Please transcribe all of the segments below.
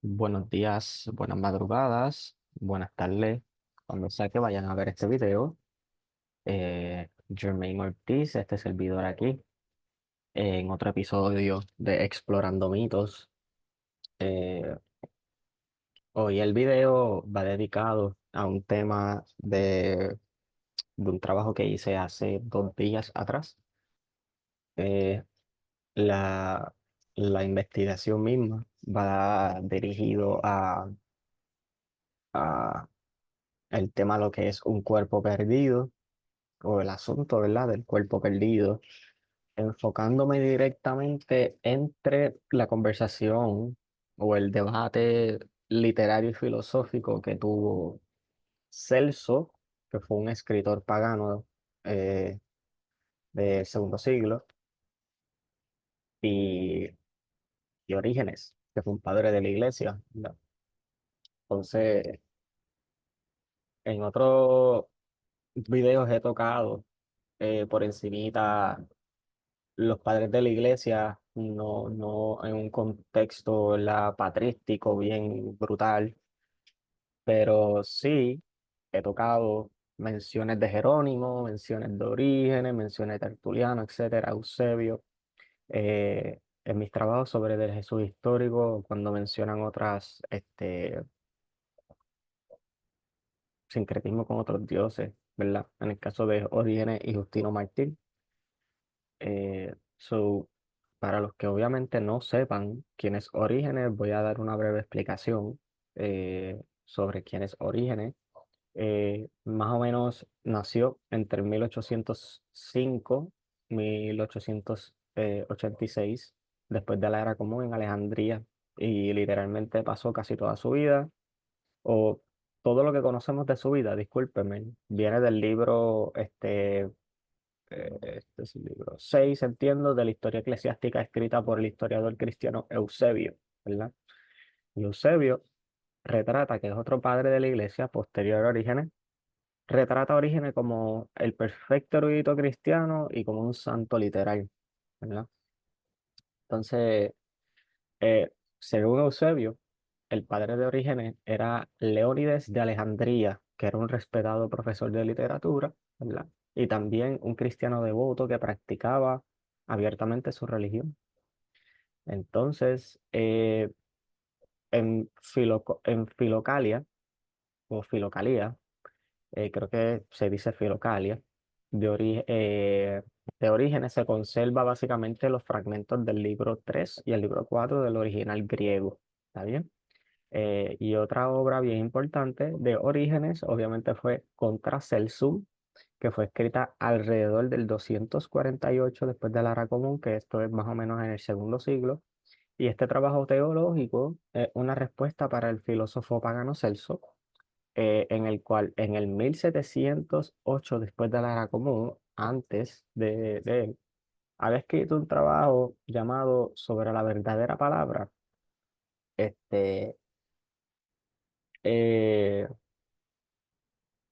Buenos días, buenas madrugadas, buenas tardes, cuando sea que vayan a ver este video. Jermaine Ortiz, este servidor aquí, en otro episodio de Explorando Mitos. Eh, Hoy el video va dedicado a un tema de un trabajo que hice hace 2 días atrás. Eh, la, la investigación misma va dirigido a el tema lo que es un cuerpo perdido o el asunto, ¿verdad?, del cuerpo perdido, enfocándome directamente entre la conversación o el debate literario y filosófico que tuvo Celso, que fue un escritor pagano eh, del segundo siglo, y, y Orígenes, que fue un padre de la iglesia, ¿verdad? Entonces, en otros videos he tocado por encimita los padres de la iglesia, no en un contexto, ¿verdad?, patrístico, bien brutal, pero sí he tocado menciones de Jerónimo, menciones de Orígenes, menciones de Tertuliano, etcétera, Eusebio, en mis trabajos sobre el Jesús histórico, cuando mencionan otras, sincretismo con otros dioses, ¿verdad? En el caso de Orígenes y Justino Mártir. Para los que obviamente no sepan quién es Orígenes, voy a dar una breve explicación sobre quién es Orígenes. Más o menos nació entre 1805 y 1886, después de la Era Común en Alejandría, y literalmente pasó casi toda su vida, o todo lo que conocemos de su vida, discúlpenme, viene del libro este es el libro 6, entiendo, de la historia eclesiástica escrita por el historiador cristiano Eusebio, ¿verdad? Y Eusebio retrata, que es otro padre de la iglesia posterior a Orígenes, retrata a Orígenes como el perfecto erudito cristiano y como un santo literal, ¿verdad? Entonces, según Eusebio, el padre de Orígenes era Leónides de Alejandría, que era un respetado profesor de literatura, ¿verdad? Y también un cristiano devoto que practicaba abiertamente su religión. Entonces, en Filocalia, o Filocalía, creo que se dice Filocalia, de Orígenes se conserva básicamente los fragmentos del libro 3 y el libro 4 del original griego. ¿Está bien? Y otra obra bien importante de Orígenes, obviamente, fue Contra Celsum, que fue escrita alrededor del 248 después de la Era Común, que esto es más o menos en el segundo siglo. Y este trabajo teológico es una respuesta para el filósofo pagano Celso, en el cual en el 1708 después de la Era Común, antes de él, había escrito un trabajo llamado Sobre la verdadera palabra, este, eh,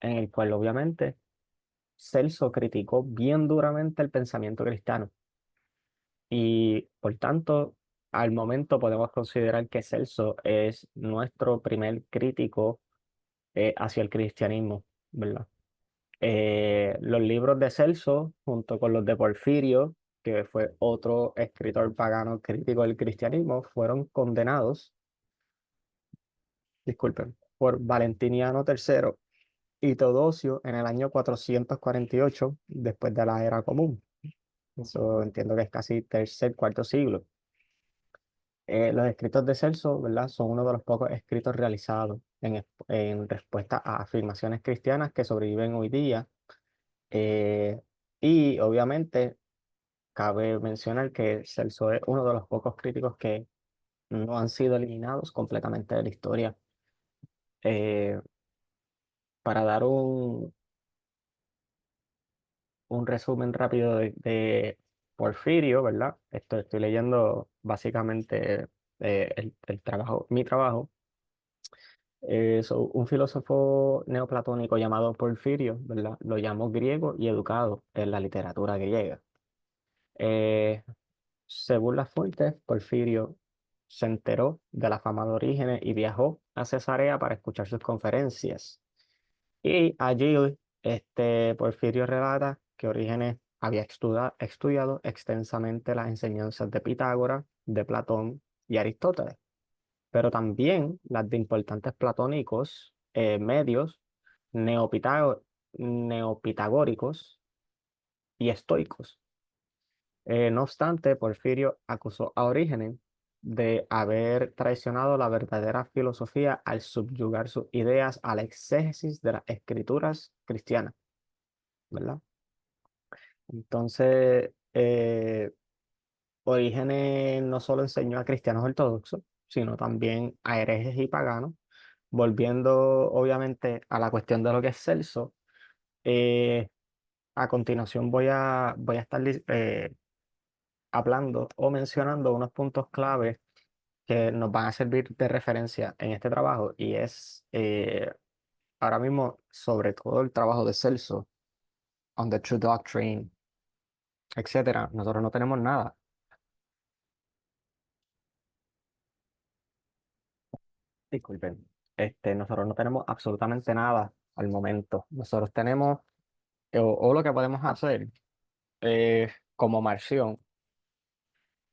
en el cual obviamente Celso criticó bien duramente el pensamiento cristiano, y por tanto al momento podemos considerar que Celso es nuestro primer crítico hacia el cristianismo, ¿verdad? Los libros de Celso, junto con los de Porfirio, que fue otro escritor pagano crítico del cristianismo, fueron condenados, disculpen, por Valentiniano III y Teodosio en el año 448 después de la Era Común. Eso entiendo que es casi tercer, cuarto siglo. Los escritos de Celso, ¿verdad?, son uno de los pocos escritos realizados en respuesta a afirmaciones cristianas que sobreviven hoy día. Eh, y obviamente cabe mencionar que Celso es uno de los pocos críticos que no han sido eliminados completamente de la historia. Eh, para dar un resumen rápido de Porfirio, ¿verdad? Estoy leyendo básicamente el trabajo, mi trabajo. Un filósofo neoplatónico llamado Porfirio, ¿verdad? Lo llamó griego y educado en la literatura griega. Eh, Según las fuentes, Porfirio se enteró de la fama de Orígenes y viajó a Cesarea para escuchar sus conferencias. Y allí Porfirio relata que Orígenes había estudiado extensamente las enseñanzas de Pitágoras, de Platón y Aristóteles, pero también las de importantes platónicos medios, neopitagóricos y estoicos. No obstante, Porfirio acusó a Orígenes de haber traicionado la verdadera filosofía al subyugar sus ideas a la exégesis de las escrituras cristianas, ¿verdad? Entonces, Orígenes no solo enseñó a cristianos ortodoxos, sino también a herejes y paganos, volviendo obviamente a la cuestión de lo que es Celso. eh, a continuación voy a estar hablando o mencionando unos puntos clave que nos van a servir de referencia en este trabajo y es ahora mismo sobre todo el trabajo de Celso on the True Doctrine, etcétera. Nosotros no tenemos nada. Disculpen. Nosotros no tenemos absolutamente nada al momento. Nosotros tenemos, o lo que podemos hacer como Marción,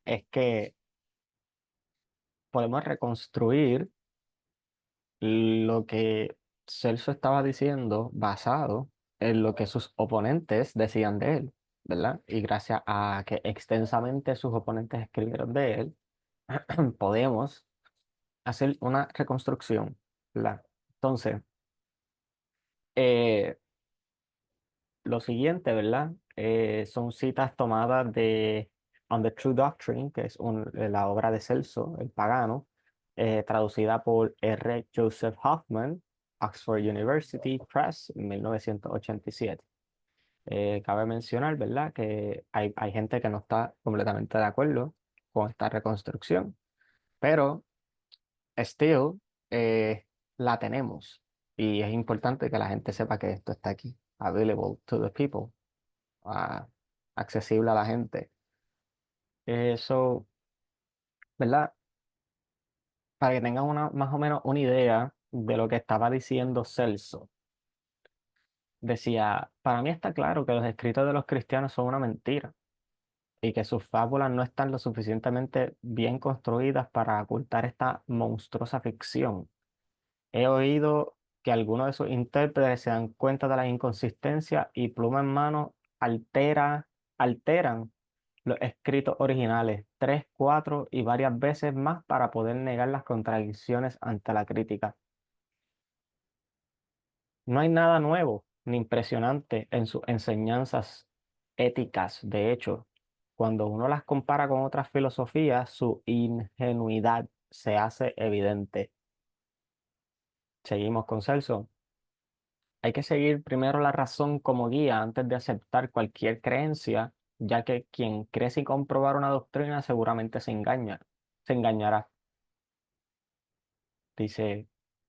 es que podemos reconstruir lo que Celso estaba diciendo basado en lo que sus oponentes decían de él, ¿verdad? Y gracias a que extensamente sus oponentes escribieron de él, podemos hacer una reconstrucción, ¿verdad? Entonces, eh, lo siguiente, ¿verdad? Son citas tomadas de On the True Doctrine, que es la obra de Celso, el pagano, traducida por R. Joseph Hoffman, Oxford University Press, en 1987. Cabe mencionar, ¿verdad?, que hay gente que no está completamente de acuerdo con esta reconstrucción, pero still la tenemos y es importante que la gente sepa que esto está aquí, available to the people, ah, accesible a la gente. Eso, ¿verdad? Para que tengan más o menos una idea de lo que estaba diciendo Celso. Decía, para mí está claro que los escritos de los cristianos son una mentira y que sus fábulas no están lo suficientemente bien construidas para ocultar esta monstruosa ficción. He oído que algunos de sus intérpretes se dan cuenta de la inconsistencia y pluma en mano alteran los escritos originales 3, 4 y varias veces más para poder negar las contradicciones ante la crítica. No hay nada nuevo ni impresionante en sus enseñanzas éticas. De hecho, cuando uno las compara con otras filosofías, su ingenuidad se hace evidente. Seguimos con Celso. Hay que seguir primero la razón como guía antes de aceptar cualquier creencia, ya que quien cree sin comprobar una doctrina seguramente se engañará. Dice,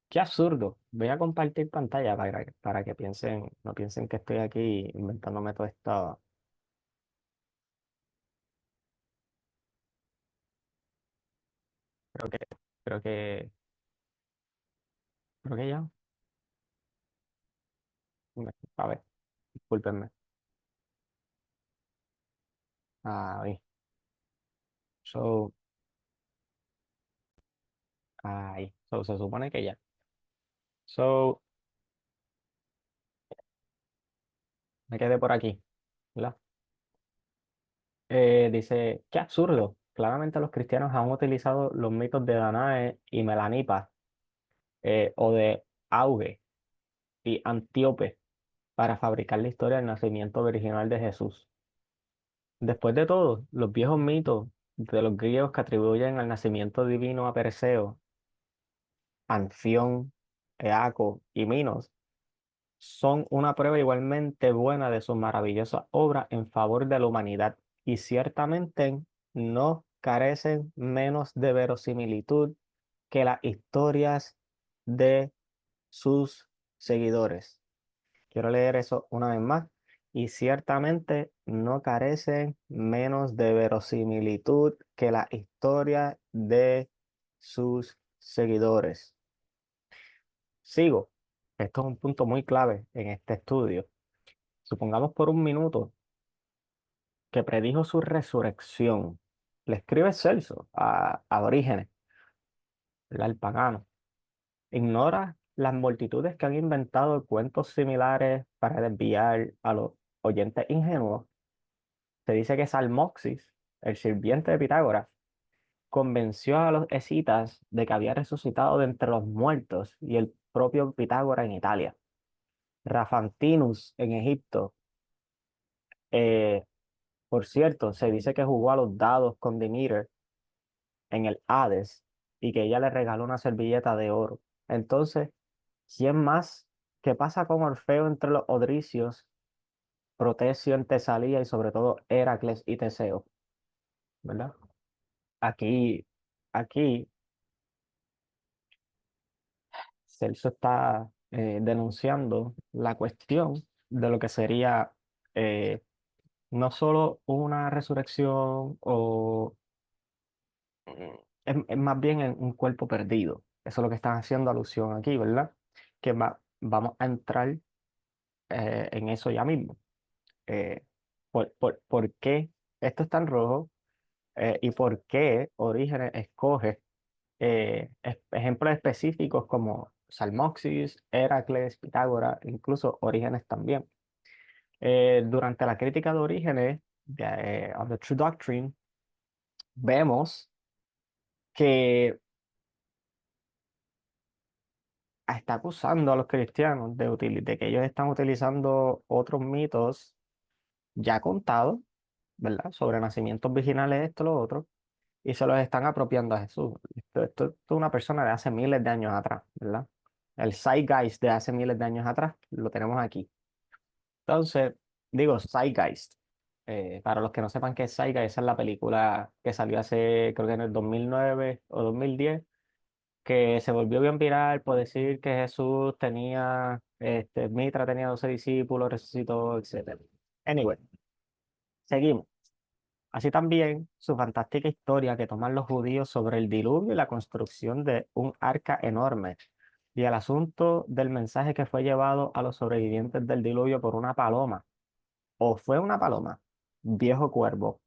qué absurdo. Voy a compartir pantalla para que piensen, no piensen que estoy aquí inventándome todo esto. Creo que, creo que, creo que ya. A ver, discúlpenme. Ahí. So, ahí. So, se supone que ya. So, me quedé por aquí, ¿verdad? Dice, qué absurdo. Claramente los cristianos han utilizado los mitos de Danae y Melanipa, o de Auge y Antíope para fabricar la historia del nacimiento original de Jesús. Después de todo, los viejos mitos de los griegos que atribuyen al nacimiento divino a Perseo, Anfión, Eaco y Minos son una prueba igualmente buena de su maravillosa obra en favor de la humanidad y ciertamente no carecen menos de verosimilitud que las historias de sus seguidores. Quiero leer eso una vez más. Y ciertamente no carecen menos de verosimilitud que la historia de sus seguidores. Sigo. Esto es un punto muy clave en este estudio. Supongamos por un minuto que predijo su resurrección. Le escribe Celso a Orígenes, ¿verdad? El pagano. Ignora las multitudes que han inventado cuentos similares para desviar a los oyentes ingenuos. Se dice que Salmoxis, el sirviente de Pitágoras, convenció a los escitas de que había resucitado de entre los muertos y el propio Pitágoras en Italia. Rafantinus en Egipto, eh, por cierto, se dice que jugó a los dados con Demeter en el Hades y que ella le regaló una servilleta de oro. Entonces, ¿quién más? ¿Qué pasa con Orfeo entre los odricios, Protesio en Tesalía y sobre todo Heracles y Teseo? ¿Verdad? Aquí, aquí Celso está denunciando la cuestión de lo que sería eh, no solo una resurrección o es más bien en un cuerpo perdido. Eso es lo que están haciendo alusión aquí, ¿verdad? Vamos a entrar en eso ya mismo. Eh, por qué esto está en rojo y por qué Orígenes escoge ejemplos específicos como Salmoxis, Heracles, Pitágoras, incluso Orígenes también. Durante la crítica de Orígenes, of the True Doctrine, vemos que está acusando a los cristianos de que ellos están utilizando otros mitos ya contados, ¿verdad? Sobre nacimientos virginales, esto, lo otro, y se los están apropiando a Jesús. Esto es una persona de hace miles de años atrás, ¿verdad? El Zeitgeist de hace miles de años atrás lo tenemos aquí. Entonces, digo Zeitgeist. Para los que no sepan qué es Zeitgeist, esa es la película que salió hace, creo que en el 2009 o 2010 que se volvió bien viral por decir que Jesús tenía, Mitra tenía 12 discípulos, resucitó, etcétera. Anyway, seguimos. Así también su fantástica historia que toman los judíos sobre el diluvio y la construcción de un arca enorme, y el asunto del mensaje que fue llevado a los sobrevivientes del diluvio por una paloma, o fue una paloma, viejo cuervo.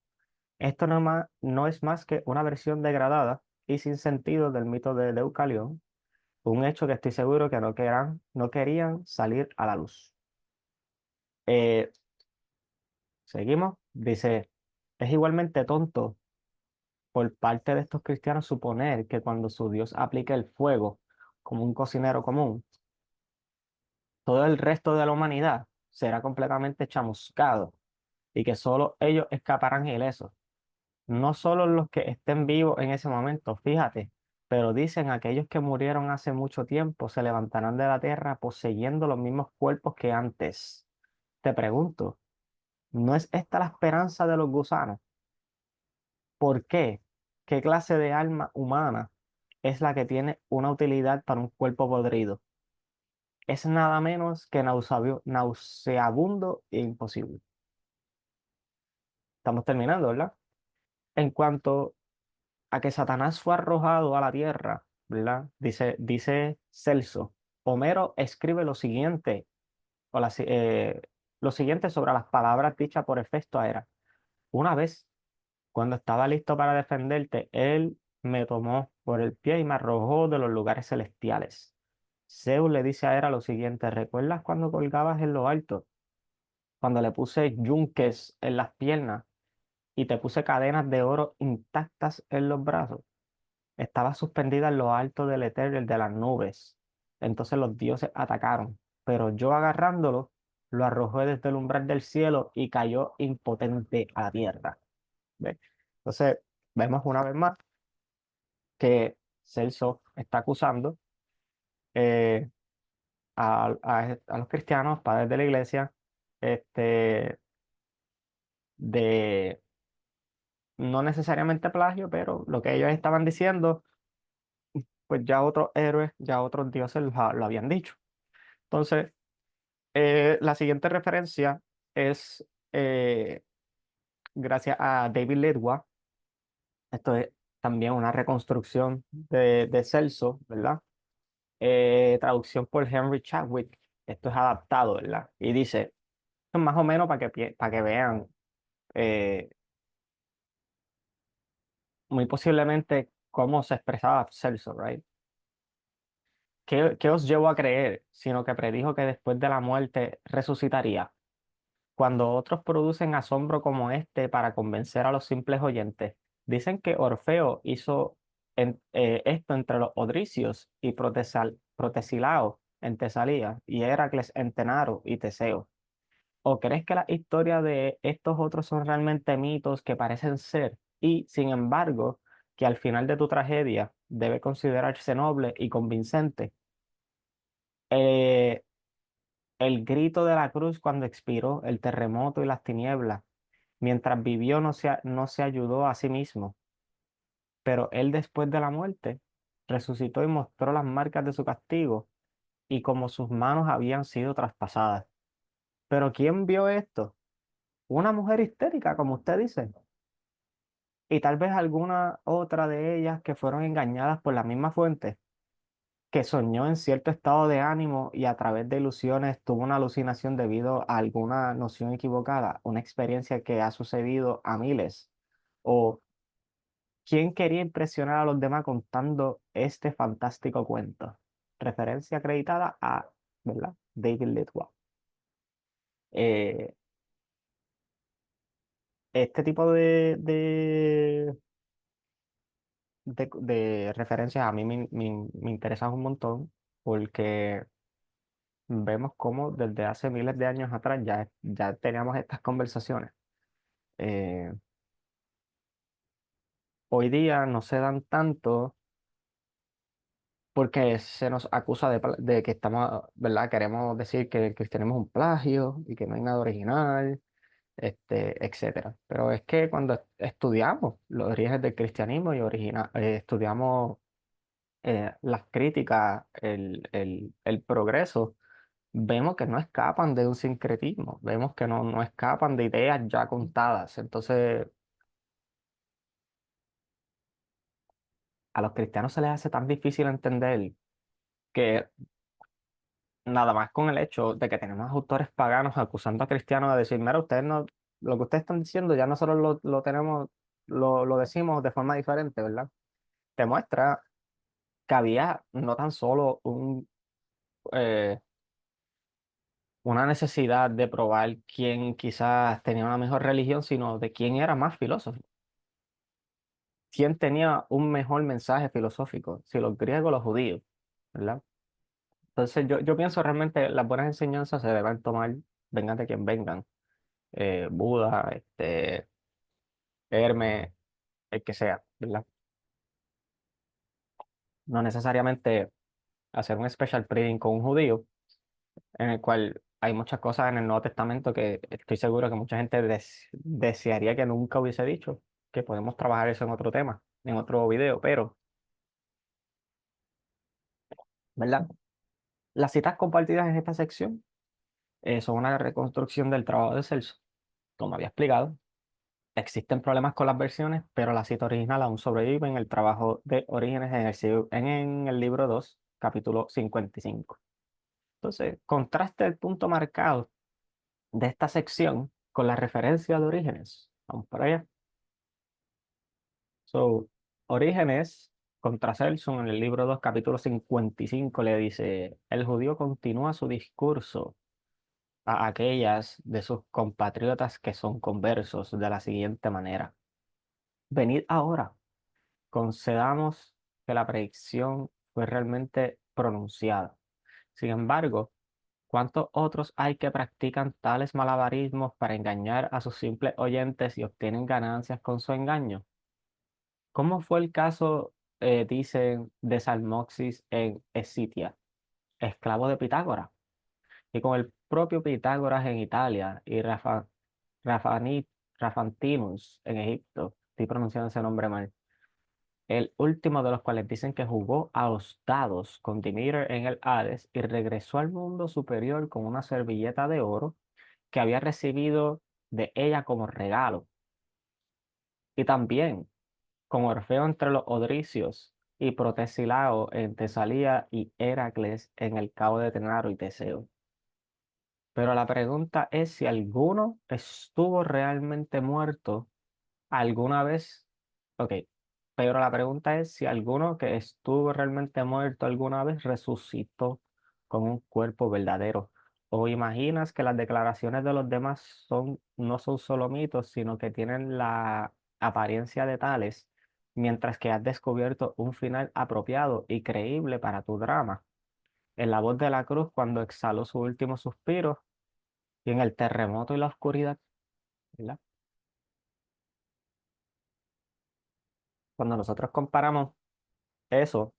Esto no es más que una versión degradada y sin sentido del mito de Deucalión, un hecho que estoy seguro que no querían salir a la luz. Eh, Seguimos. Dice, es igualmente tonto por parte de estos cristianos suponer que cuando su Dios aplique el fuego como un cocinero común, todo el resto de la humanidad será completamente chamuscado y que solo ellos escaparán ilesos. No solo los que estén vivos en ese momento, fíjate, pero dicen aquellos que murieron hace mucho tiempo se levantarán de la tierra poseyendo los mismos cuerpos que antes. Te pregunto, ¿no es esta la esperanza de los gusanos? ¿Por qué? ¿Qué clase de alma humana es la que tiene una utilidad para un cuerpo podrido? Es nada menos que nauseabundo e imposible. Estamos terminando, ¿verdad? En cuanto a que Satanás fue arrojado a la tierra, ¿verdad? Dice Celso, Homero escribe lo siguiente sobre las palabras dichas por Hefesto a Hera. Una vez, cuando estaba listo para defenderte, él me tomó por el pie y me arrojó de los lugares celestiales. Zeus le dice a Hera lo siguiente, ¿recuerdas cuando colgabas en lo alto? Cuando le puse yunques en las piernas y te puse cadenas de oro intactas en los brazos. Estaba suspendida en lo alto del etéreo de las nubes. Entonces los dioses atacaron, pero yo agarrándolo, lo arrojé desde el umbral del cielo y cayó impotente a la tierra. ¿Ve? Entonces, vemos una vez más que Celso está acusando eh, a los cristianos, padres de la iglesia, este, de no necesariamente plagio, pero lo que ellos estaban diciendo, pues ya otros héroes, ya otros dioses lo habían dicho. Entonces, la siguiente referencia es gracias a David Lidwell. Esto es también una reconstrucción de Celso, ¿verdad? Traducción por Henry Chadwick. Esto es adaptado, ¿verdad? Y dice, esto es más o menos para que vean, eh, muy posiblemente cómo se expresaba Celso, ¿right? ¿Qué os llevó a creer, sino que predijo que después de la muerte resucitaría? Cuando otros producen asombro como este para convencer a los simples oyentes, dicen que Orfeo hizo esto entre los Odricios y Protesilao en Tesalía y Heracles en Tenaro y Teseo. ¿O crees que las historias de estos otros son realmente mitos que parecen ser y, sin embargo, que al final de tu tragedia debe considerarse noble y convincente? Eh, el grito de la cruz cuando expiró, el terremoto y las tinieblas. Mientras vivió no se ayudó a sí mismo, pero él después de la muerte resucitó y mostró las marcas de su castigo y como sus manos habían sido traspasadas. Pero ¿quién vio esto? Una mujer histérica, como usted dice, y tal vez alguna otra de ellas que fueron engañadas por la misma fuente, que soñó en cierto estado de ánimo y a través de ilusiones tuvo una alucinación debido a alguna noción equivocada, una experiencia que ha sucedido a miles. O ¿quién quería impresionar a los demás contando este fantástico cuento? Referencia acreditada a, ¿verdad? David Lidwell. Eh, este tipo de referencias a mí me interesan un montón porque vemos cómo desde hace miles de años atrás ya teníamos estas conversaciones. Eh, Hoy día no se dan tanto porque se nos acusa de que estamos, ¿verdad? Queremos decir que el cristianismo es un plagio y que no hay nada original, etcétera. Pero es que cuando estudiamos los orígenes del cristianismo y estudiamos las críticas, el progreso, vemos que no escapan de un sincretismo, vemos que no escapan de ideas ya contadas. Entonces, a los cristianos se les hace tan difícil entender que nada más con el hecho de que tenemos autores paganos acusando a cristianos de decir, mira, ustedes no, lo que ustedes están diciendo ya nosotros lo tenemos, lo decimos de forma diferente, ¿verdad? Te muestra que había no tan solo eh, una necesidad de probar quién quizás tenía una mejor religión, sino de quién era más filósofo, quién tenía un mejor mensaje filosófico, si los griegos o los judíos, ¿verdad? Entonces yo pienso realmente las buenas enseñanzas se deben tomar, vengan de quien vengan, Buda, Hermes, el que sea, ¿verdad? No necesariamente hacer un special reading con un judío, en el cual hay muchas cosas en el Nuevo Testamento que estoy seguro que mucha gente desearía que nunca hubiese dicho, que podemos trabajar eso en otro tema, en otro video, pero, ¿verdad? Las citas compartidas en esta sección son una reconstrucción del trabajo de Celso, como había explicado. Existen problemas con las versiones, pero la cita original aún sobrevive en el trabajo de Orígenes en el libro 2 capítulo 55. Entonces, contraste el punto marcado de esta sección con la referencia de Orígenes. Vamos para allá. So, Orígenes contra Celso en el libro 2 capítulo 55 le dice, el judío continúa su discurso a aquellas de sus compatriotas que son conversos de la siguiente manera. Venid ahora, concedamos que la predicción fue realmente pronunciada. Sin embargo, ¿cuántos otros hay que practican tales malabarismos para engañar a sus simples oyentes y obtienen ganancias con su engaño? ¿Cómo fue el caso, dicen, de Salmoxis en Escitia, esclavo de Pitágoras? Y con el propio Pitágoras en Italia y Rafani- Rafantinus en Egipto, estoy pronunciando ese nombre mal, el último de los cuales dicen que jugó a los dados con Demeter en el Hades y regresó al mundo superior con una servilleta de oro que había recibido de ella como regalo. Y también con Orfeo entre los Odricios y Protesilao en Tesalía y Heracles en el cabo de Tenaro y Teseo. Pero la pregunta es si alguno estuvo realmente muerto alguna vez. Ok, pero la pregunta es si alguno que estuvo realmente muerto alguna vez resucitó con un cuerpo verdadero. ¿O imaginas que las declaraciones de los demás no son solo mitos, sino que tienen la apariencia de tales, mientras que has descubierto un final apropiado y creíble para tu drama? En la voz de la cruz cuando exhaló su último suspiro y en el terremoto y la oscuridad, ¿verdad? Cuando nosotros comparamos eso,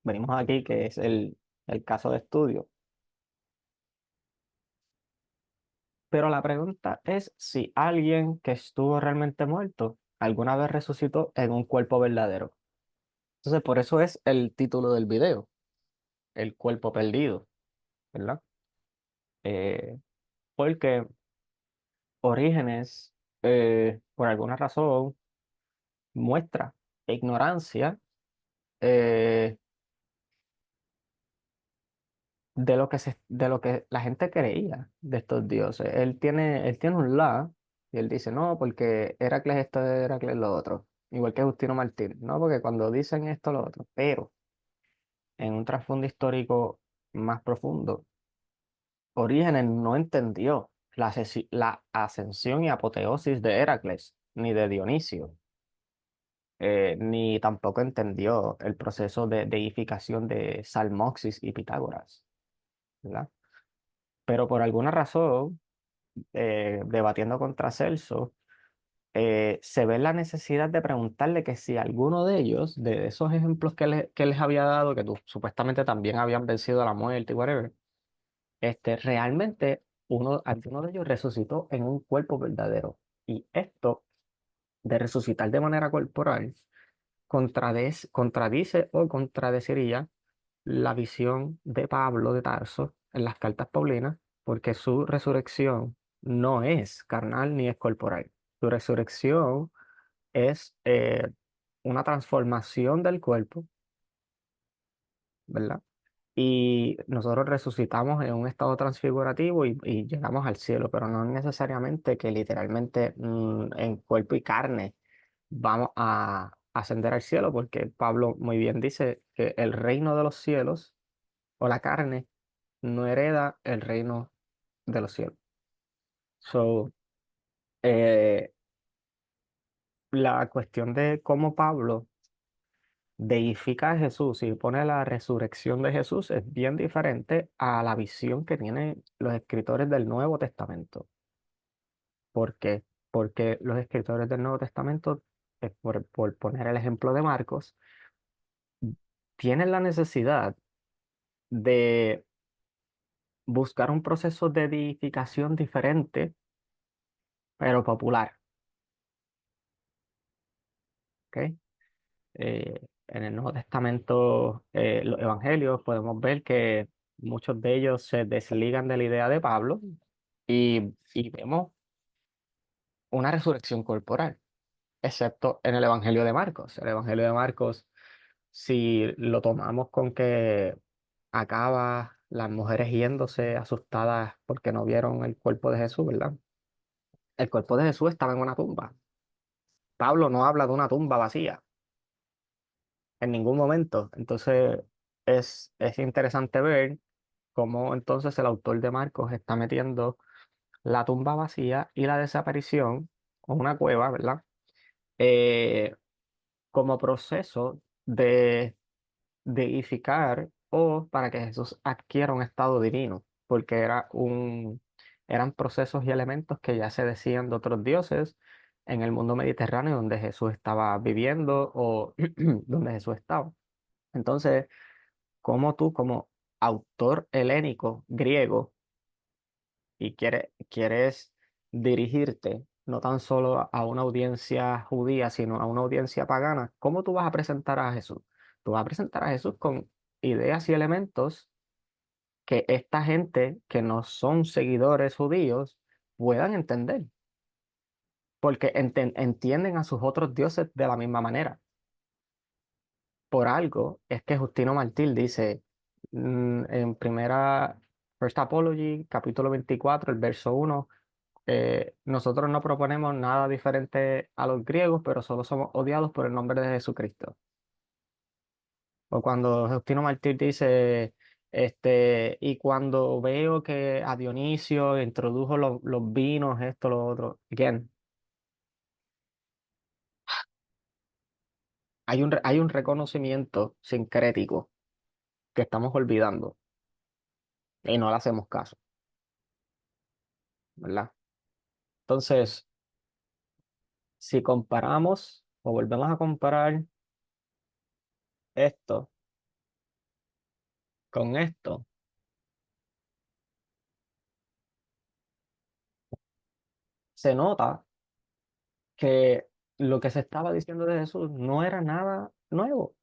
venimos aquí, que es el caso de estudio. Pero la pregunta es si alguien que estuvo realmente muerto alguna vez resucitó en un cuerpo verdadero. Entonces, por eso es el título del video, el cuerpo perdido, ¿verdad? Eh, Porque Orígenes, por alguna razón, muestra ignorancia eh, de lo que la gente creía de estos dioses. Él tiene un la, y él dice, no, porque Heracles esto, Heracles lo otro. Igual que Justino Martín, no, porque cuando dicen esto, lo otro. Pero en un trasfondo histórico más profundo, Orígenes no entendió la ascensión y apoteosis de Heracles, ni de Dionisio, ni tampoco entendió el proceso de deificación de Salmoxis y Pitágoras, ¿verdad? Pero por alguna razón, debatiendo contra Celso, se ve la necesidad de preguntarle que si alguno de ellos, de esos ejemplos que les había dado, que supuestamente también habían vencido a la muerte y whatever, realmente alguno de ellos resucitó en un cuerpo verdadero. Y esto de resucitar de manera corporal contradice o contradeciría la visión de Pablo de Tarso en las cartas Paulinas, porque su resurrección no es carnal ni es corporal. Su resurrección es una transformación del cuerpo, ¿verdad? Y nosotros resucitamos en un estado transfigurativo y llegamos al cielo, pero no necesariamente que literalmente en cuerpo y carne vamos a ascender al cielo, porque Pablo muy bien dice que el reino de los cielos o la carne no hereda el reino de los cielos. So, eh, la cuestión de cómo Pablo deifica a Jesús y pone la resurrección de Jesús es bien diferente a la visión que tienen los escritores del Nuevo Testamento. ¿Por qué? Porque los escritores del Nuevo Testamento, por poner el ejemplo de Marcos, tienen la necesidad de buscar un proceso de edificación diferente, pero popular. ¿Ok? En el Nuevo Testamento, los evangelios, podemos ver que muchos de ellos se desligan de la idea de Pablo y vemos una resurrección corporal, excepto en el Evangelio de Marcos. El Evangelio de Marcos, si lo tomamos con que acaba las mujeres yéndose asustadas porque no vieron el cuerpo de Jesús, ¿verdad? El cuerpo de Jesús estaba en una tumba. Pablo no habla de una tumba vacía en ningún momento. Entonces, es interesante ver cómo entonces el autor de Marcos está metiendo la tumba vacía y la desaparición, o una cueva, ¿verdad? Eh, Como proceso de deificar o para que Jesús adquiera un estado divino, porque eran procesos y elementos que ya se decían de otros dioses en el mundo mediterráneo donde Jesús estaba viviendo o donde Jesús estaba. Entonces, como tú, como autor helénico griego, y quieres dirigirte no tan solo a una audiencia judía, sino a una audiencia pagana, ¿cómo tú vas a presentar a Jesús? Tú vas a presentar a Jesús con ideas y elementos que esta gente que no son seguidores judíos puedan entender. porque entienden a sus otros dioses de la misma manera. Por algo es que Justino Martír dice en primera First Apology, capítulo 24 el verso 1, nosotros no proponemos nada diferente a los griegos, pero solo somos odiados por el nombre de Jesucristo. O cuando Justino Martír dice, y cuando veo que a Dionisio introdujo los vinos, esto, lo otro, again, hay un reconocimiento sincrético que estamos olvidando y no le hacemos caso, ¿verdad? Entonces, si comparamos o volvemos a comparar esto con esto, se nota que lo que se estaba diciendo de Jesús no era nada nuevo.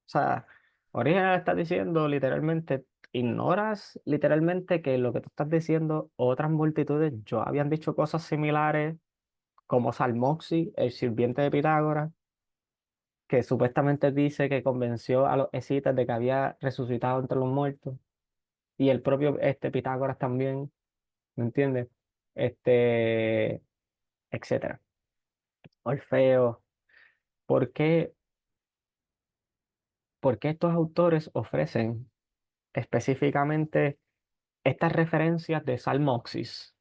O sea, Original está diciendo literalmente, ignoras literalmente que lo que tú estás diciendo, otras multitudes ya habían dicho cosas similares, como Salmoxi, el sirviente de Pitágoras, que supuestamente dice que convenció a los escitas de que había resucitado entre los muertos, y el propio Pitágoras también, ¿me entiendes? Este, etcétera. Orfeo. ¿Por qué, por qué estos autores ofrecen específicamente estas referencias de Salmoxis,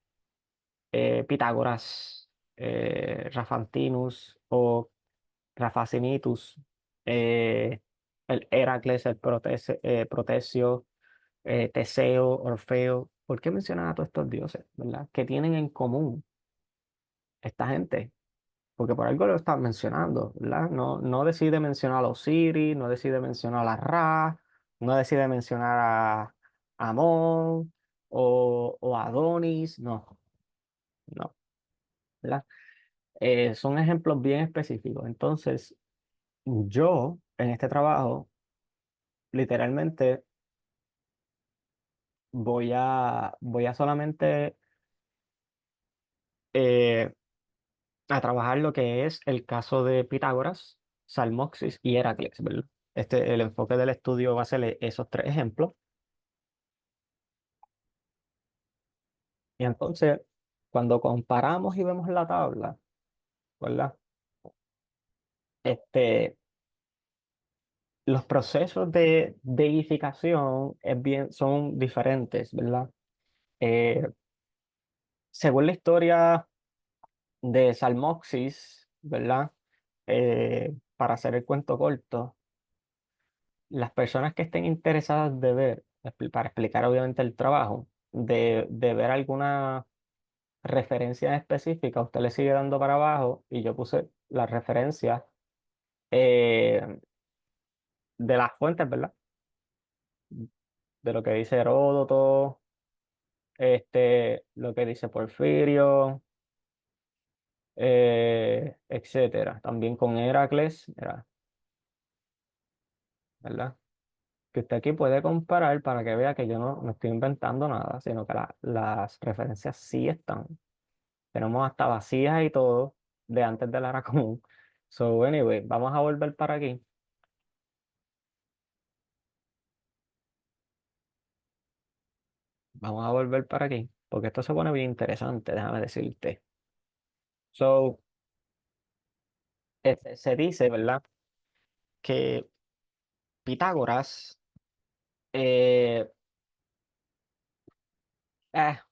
Pitágoras, Rafantinus o Rafacinitus, el Heracles, el Protesio, Teseo, Orfeo? ¿Por qué mencionan a todos estos dioses, verdad? ¿Qué tienen en común esta gente? Porque por algo lo están mencionando, ¿verdad? No, no decide mencionar a Osiris, no decide mencionar a Ra, no decide mencionar a Amón o a Adonis, no, no, ¿verdad? Son ejemplos bien específicos. Entonces, yo en este trabajo, literalmente, voy a solamente eh, a trabajar lo que es el caso de Pitágoras, Salmoxis y Heracles, ¿verdad? El enfoque del estudio va a ser esos tres ejemplos. Y entonces, cuando comparamos y vemos la tabla, ¿verdad? Este, los procesos de deificación son diferentes, ¿verdad? Eh, Según la historia de Salmoxis, ¿verdad? Para hacer el cuento corto, las personas que estén interesadas de ver, para explicar obviamente el trabajo, de ver alguna referencia específica, usted le sigue dando para abajo y yo puse la referencia eh, de las fuentes, ¿verdad? De lo que dice Heródoto, lo que dice Porfirio, etcétera. También con Heracles, ¿verdad? Que usted aquí puede comparar para que vea que yo no estoy inventando nada, sino que las referencias sí están. Tenemos hasta vacías y todo de antes de la era común. So, anyway, vamos a volver para aquí. Vamos a volver para aquí, porque esto se pone bien interesante, déjame decirte. So, se dice, ¿verdad? Que Pitágoras, eh,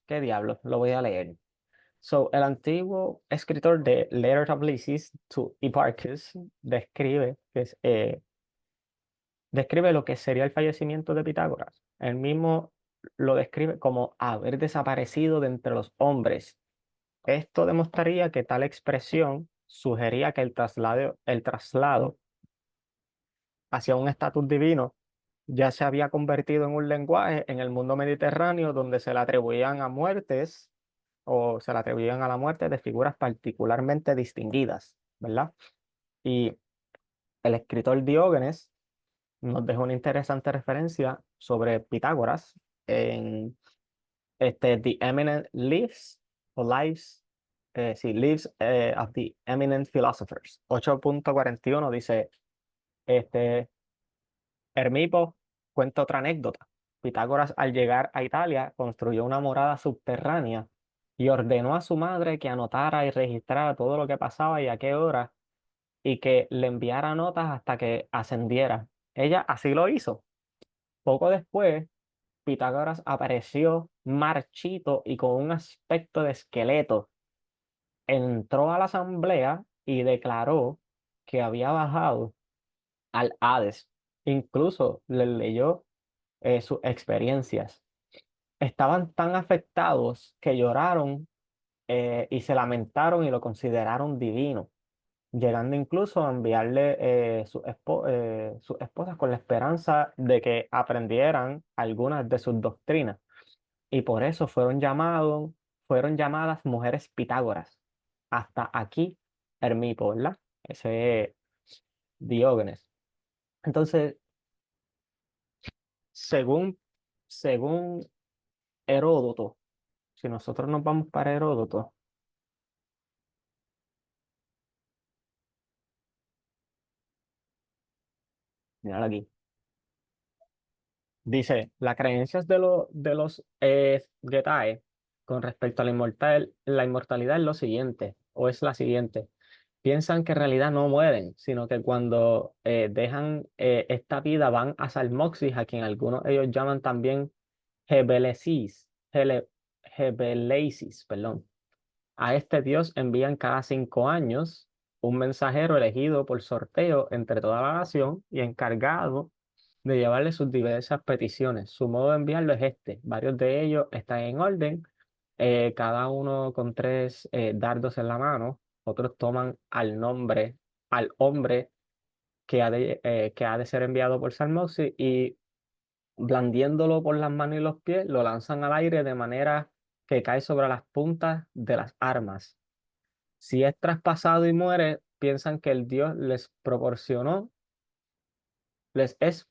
¿qué diablo? Lo voy a leer. So, el antiguo escritor de Letters of Lysis to Hipparchus describe lo que sería el fallecimiento de Pitágoras. Él mismo lo describe como haber desaparecido de entre los hombres. Esto demostraría que tal expresión sugería que el traslado hacia un estatus divino ya se había convertido en un lenguaje en el mundo mediterráneo donde se le atribuían a muertes o se le atribuían a la muerte de figuras particularmente distinguidas, ¿verdad? Y el escritor Diógenes nos deja una interesante referencia sobre Pitágoras en The Eminent Lives o Lives, sí, Lives of the Eminent Philosophers. 8.41 dice, este, Hermipo cuenta otra anécdota. Pitágoras, al llegar a Italia, construyó una morada subterránea y ordenó a su madre que anotara y registrara todo lo que pasaba y a qué hora, y que le enviara notas hasta que ascendiera. Ella así lo hizo. Poco después, Pitágoras apareció marchito y con un aspecto de esqueleto. Entró a la asamblea y declaró que había bajado al Hades. Incluso le leyó sus experiencias. Estaban tan afectados que lloraron y se lamentaron y lo consideraron divino, llegando incluso a enviarle sus esposas con la esperanza de que aprendieran algunas de sus doctrinas. Y por eso fueron llamadas mujeres Pitágoras. Hasta aquí Hermipo, ¿verdad? Ese es Diógenes. Entonces, según, según Heródoto, si nosotros nos vamos para Heródoto, mira aquí, dice, las creencias de los Getae con respecto a la inmortalidad es lo siguiente, o es la siguiente. Piensan que en realidad no mueren, sino que cuando dejan esta vida van a Salmoxis, a quien algunos ellos llaman también Gebelesis, Gebeleisis, perdón. A este dios envían cada 5 años un mensajero elegido por sorteo entre toda la nación y encargado de llevarle sus diversas peticiones. Su modo de enviarlo es este. Varios de ellos están en orden, cada uno con tres dardos en la mano. Otros toman al hombre que ha de ser enviado por Salmoxis y blandiéndolo por las manos y los pies, lo lanzan al aire de manera que cae sobre las puntas de las armas. Si es traspasado y muere, piensan que el Dios les proporcionó, les es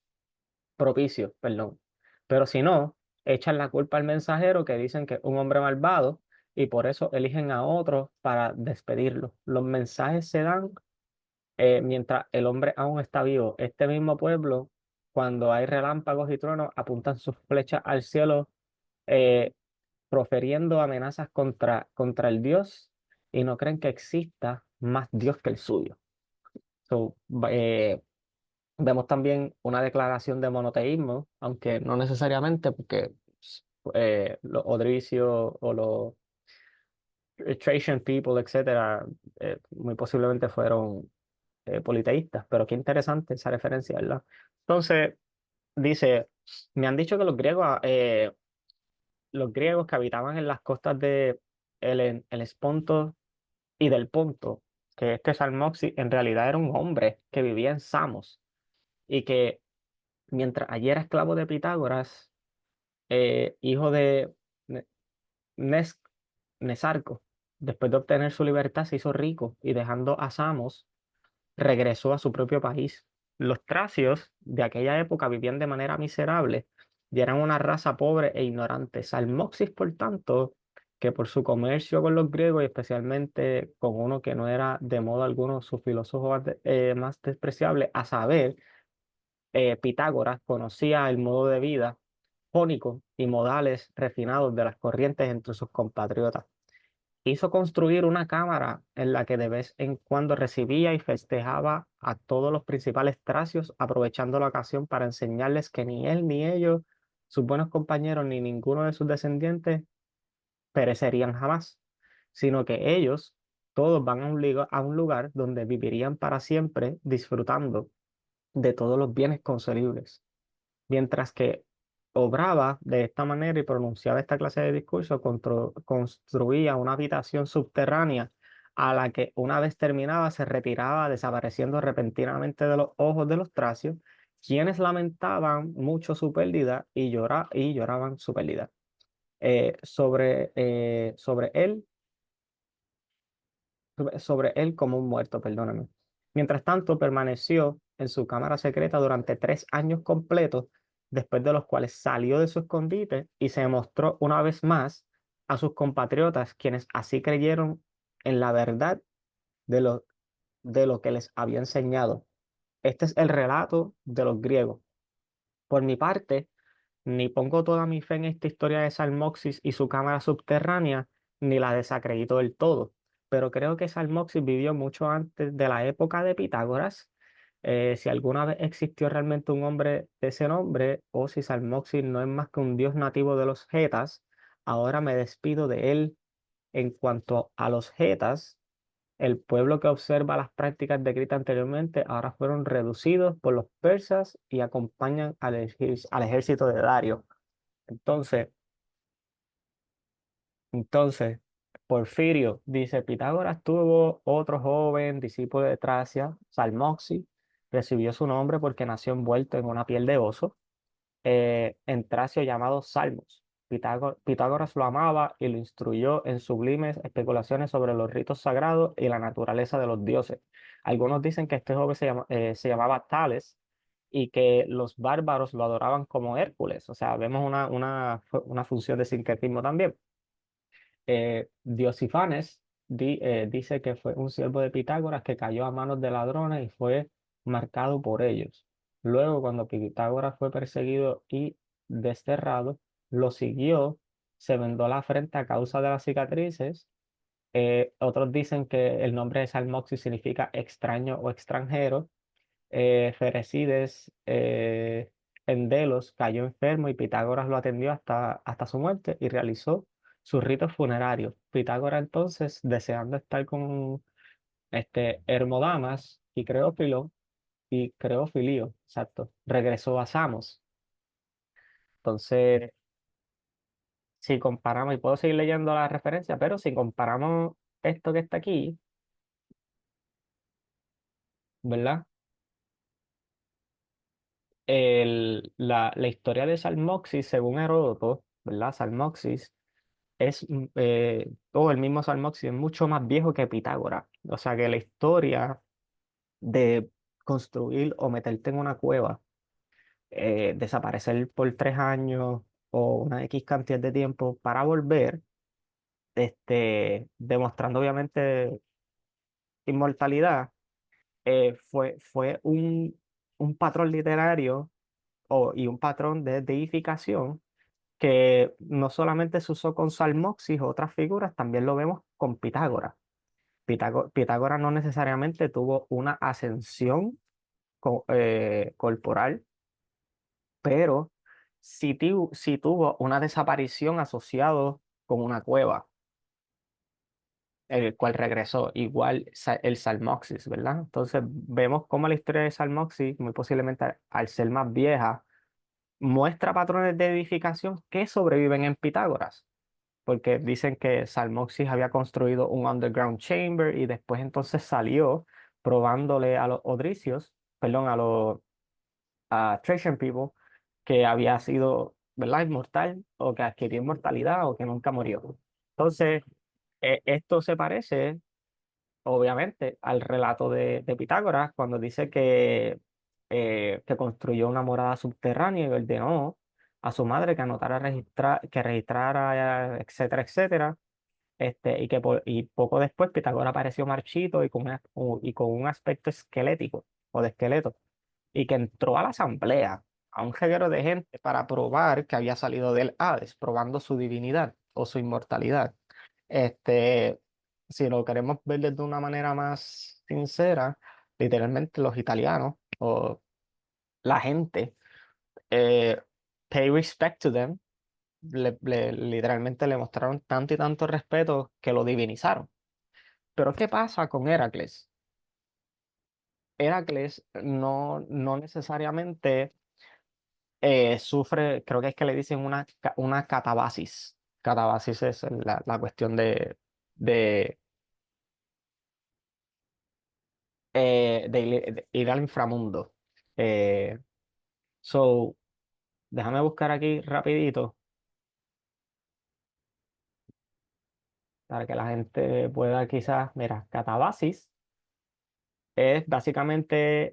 propicio, perdón. Pero si no, echan la culpa al mensajero que dicen que es un hombre malvado y por eso eligen a otro para despedirlo. Los mensajes se dan mientras el hombre aún está vivo. Este mismo pueblo, cuando hay relámpagos y truenos, apuntan sus flechas al cielo, eh, proferiendo amenazas contra el Dios y no creen que exista más Dios que el suyo. So, vemos también una declaración de monoteísmo, aunque no necesariamente, porque los odricios o los Tracian people, etcétera, muy posiblemente fueron politeístas, pero qué interesante esa referencia, ¿verdad? Entonces, dice, me han dicho que los griegos que habitaban en las costas de el Esponto y del Ponto, que este Salmoxis en realidad era un hombre que vivía en Samos y que mientras allí era esclavo de Pitágoras, hijo de Ne- Nes- Nesarco, después de obtener su libertad se hizo rico y dejando a Samos regresó a su propio país. Los tracios de aquella época vivían de manera miserable y eran una raza pobre e ignorante. Salmoxis, por tanto, que por su comercio con los griegos y especialmente con uno que no era de modo alguno su filósofo más despreciable, a saber, Pitágoras, conocía el modo de vida jónico y modales refinados de las corrientes entre sus compatriotas. Hizo construir una cámara en la que de vez en cuando recibía y festejaba a todos los principales tracios, aprovechando la ocasión para enseñarles que ni él ni ellos, sus buenos compañeros, ni ninguno de sus descendientes perecerían jamás, sino que ellos todos van a un lugar donde vivirían para siempre disfrutando de todos los bienes concebibles. Mientras que obraba de esta manera y pronunciaba esta clase de discurso, construía una habitación subterránea a la que una vez terminaba se retiraba, desapareciendo repentinamente de los ojos de los tracios, quienes lamentaban mucho su pérdida y lloraban su pérdida. Sobre él como un muerto, perdóname. Mientras tanto, permaneció en su cámara secreta durante 3 años completos, después de los cuales salió de su escondite y se mostró una vez más, a sus compatriotas, quienes así creyeron en la verdad de de lo que les había enseñado. Este es el relato de los griegos. Por mi parte, ni pongo toda mi fe en esta historia de Salmoxis y su cámara subterránea, ni la desacredito del todo. Pero creo que Salmoxis vivió mucho antes de la época de Pitágoras. Si alguna vez existió realmente un hombre de ese nombre, o si Salmoxis no es más que un dios nativo de los Getas, ahora me despido de él. En cuanto a los Getas, el pueblo que observa las prácticas descritas anteriormente ahora fueron reducidos por los persas y acompañan al ejército de Dario. Entonces, entonces, Porfirio dice, Pitágoras tuvo otro joven discípulo de Tracia, Salmoxi, recibió su nombre porque nació envuelto en una piel de oso, en tracio llamado Salmos. Pitágoras lo amaba y lo instruyó en sublimes especulaciones sobre los ritos sagrados y la naturaleza de los dioses. Algunos dicen que este joven se llamaba Tales y que los bárbaros lo adoraban como Hércules. O sea, vemos una función de sincretismo también. Diosifanes dice que fue un siervo de Pitágoras que cayó a manos de ladrones y fue marcado por ellos. Luego, cuando Pitágoras fue perseguido y desterrado, lo siguió, se vendó la frente a causa de las cicatrices. Otros dicen que el nombre de Salmoxis significa extraño o extranjero. Ferecides en Delos cayó enfermo y Pitágoras lo atendió hasta su muerte y realizó sus ritos funerarios. Pitágoras entonces, deseando estar con Hermodamas y Creofilio, exacto, regresó a Samos. Entonces, si comparamos, y puedo seguir leyendo la referencia, pero si comparamos esto que está aquí, ¿verdad? La historia de Salmoxis, según Heródoto, ¿verdad? Salmoxis o el mismo Salmoxis es mucho más viejo que Pitágoras. O sea que la historia de construir o meterte en una cueva, desaparecer por 3 años o una X cantidad de tiempo para volver, demostrando obviamente inmortalidad, fue un patrón literario y un patrón de deificación que no solamente se usó con Salmoxis o otras figuras, también lo vemos con Pitágoras. Pitágoras no necesariamente tuvo una ascensión corporal, pero sí tuvo una desaparición asociada con una cueva, el cual regresó, igual el Salmoxis, ¿verdad? Entonces vemos cómo la historia de Salmoxis, muy posiblemente al ser más vieja, muestra patrones de edificación que sobreviven en Pitágoras, porque dicen que Salmoxis había construido un underground chamber y después entonces salió probándole a los odricios, perdón, a Thracian People, que había sido, ¿verdad?, inmortal o que adquirió inmortalidad o que nunca murió. Entonces, esto se parece, obviamente, al relato de Pitágoras cuando dice que construyó una morada subterránea y ordenó a su madre que anotara, que registrara, etcétera, etcétera. Y poco después Pitágoras apareció marchito y con un aspecto esquelético o de esqueleto, y que entró a la asamblea, a un reguero de gente para probar que había salido del Hades, probando su divinidad o su inmortalidad. Este, si lo queremos ver desde una manera más sincera, literalmente los italianos o la gente, eh, pay respect to them, literalmente le mostraron tanto y tanto respeto que lo divinizaron. Pero ¿qué pasa con Heracles? Heracles no necesariamente sufre, creo que es que le dicen una catabasis. Catabasis es la cuestión de, de ir al inframundo. Eh, so, déjame buscar aquí rapidito para que la gente pueda quizás, mira, catabasis es básicamente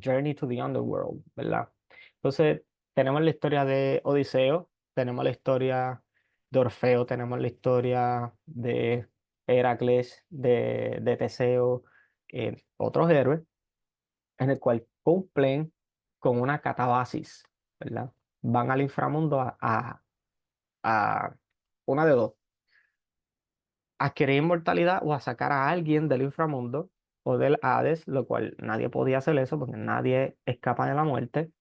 Journey to the Underworld, ¿verdad? Entonces, tenemos la historia de Odiseo, tenemos la historia de Orfeo tenemos la historia de Heracles, de Teseo, otros héroes, en el cual cumplen con una catabasis, ¿verdad? Van al inframundo a una de dos, adquirir inmortalidad o a sacar a alguien del inframundo o del Hades, lo cual nadie podía hacer eso porque nadie escapa de la muerte.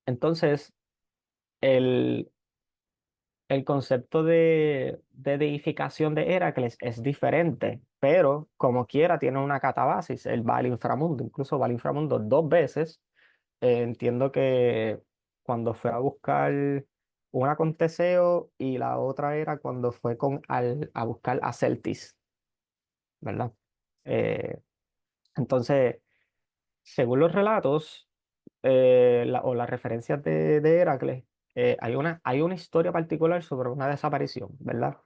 Entonces, el, el concepto de deificación de Heracles es diferente, pero como quiera tiene una catabasis. Él va al inframundo, incluso va al inframundo dos veces. Entiendo que cuando fue a buscar una con Teseo y la otra era cuando fue a buscar a Celtis, ¿verdad? Eh, entonces, según los relatos o las referencias de Heracles, hay una historia particular sobre una desaparición, ¿verdad?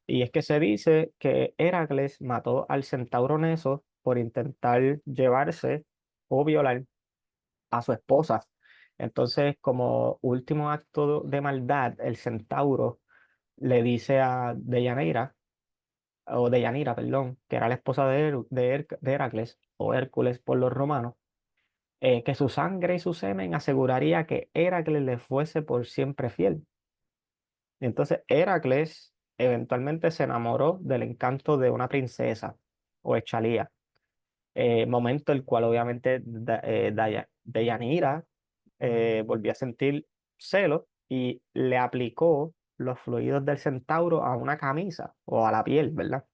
Y es que se dice que Heracles mató al centauro Neso por intentar llevarse o violar a su esposa. Entonces, como último acto de maldad, el centauro le dice a Deyanira, perdón, que era la esposa de Heracles, o Hércules por los romanos, que su sangre y su semen aseguraría que Heracles le fuese por siempre fiel. Entonces Heracles eventualmente se enamoró del encanto de una princesa o Echalía, momento el cual obviamente Deyanira volvió a sentir celos y le aplicó los fluidos del centauro a una camisa o a la piel, ¿verdad?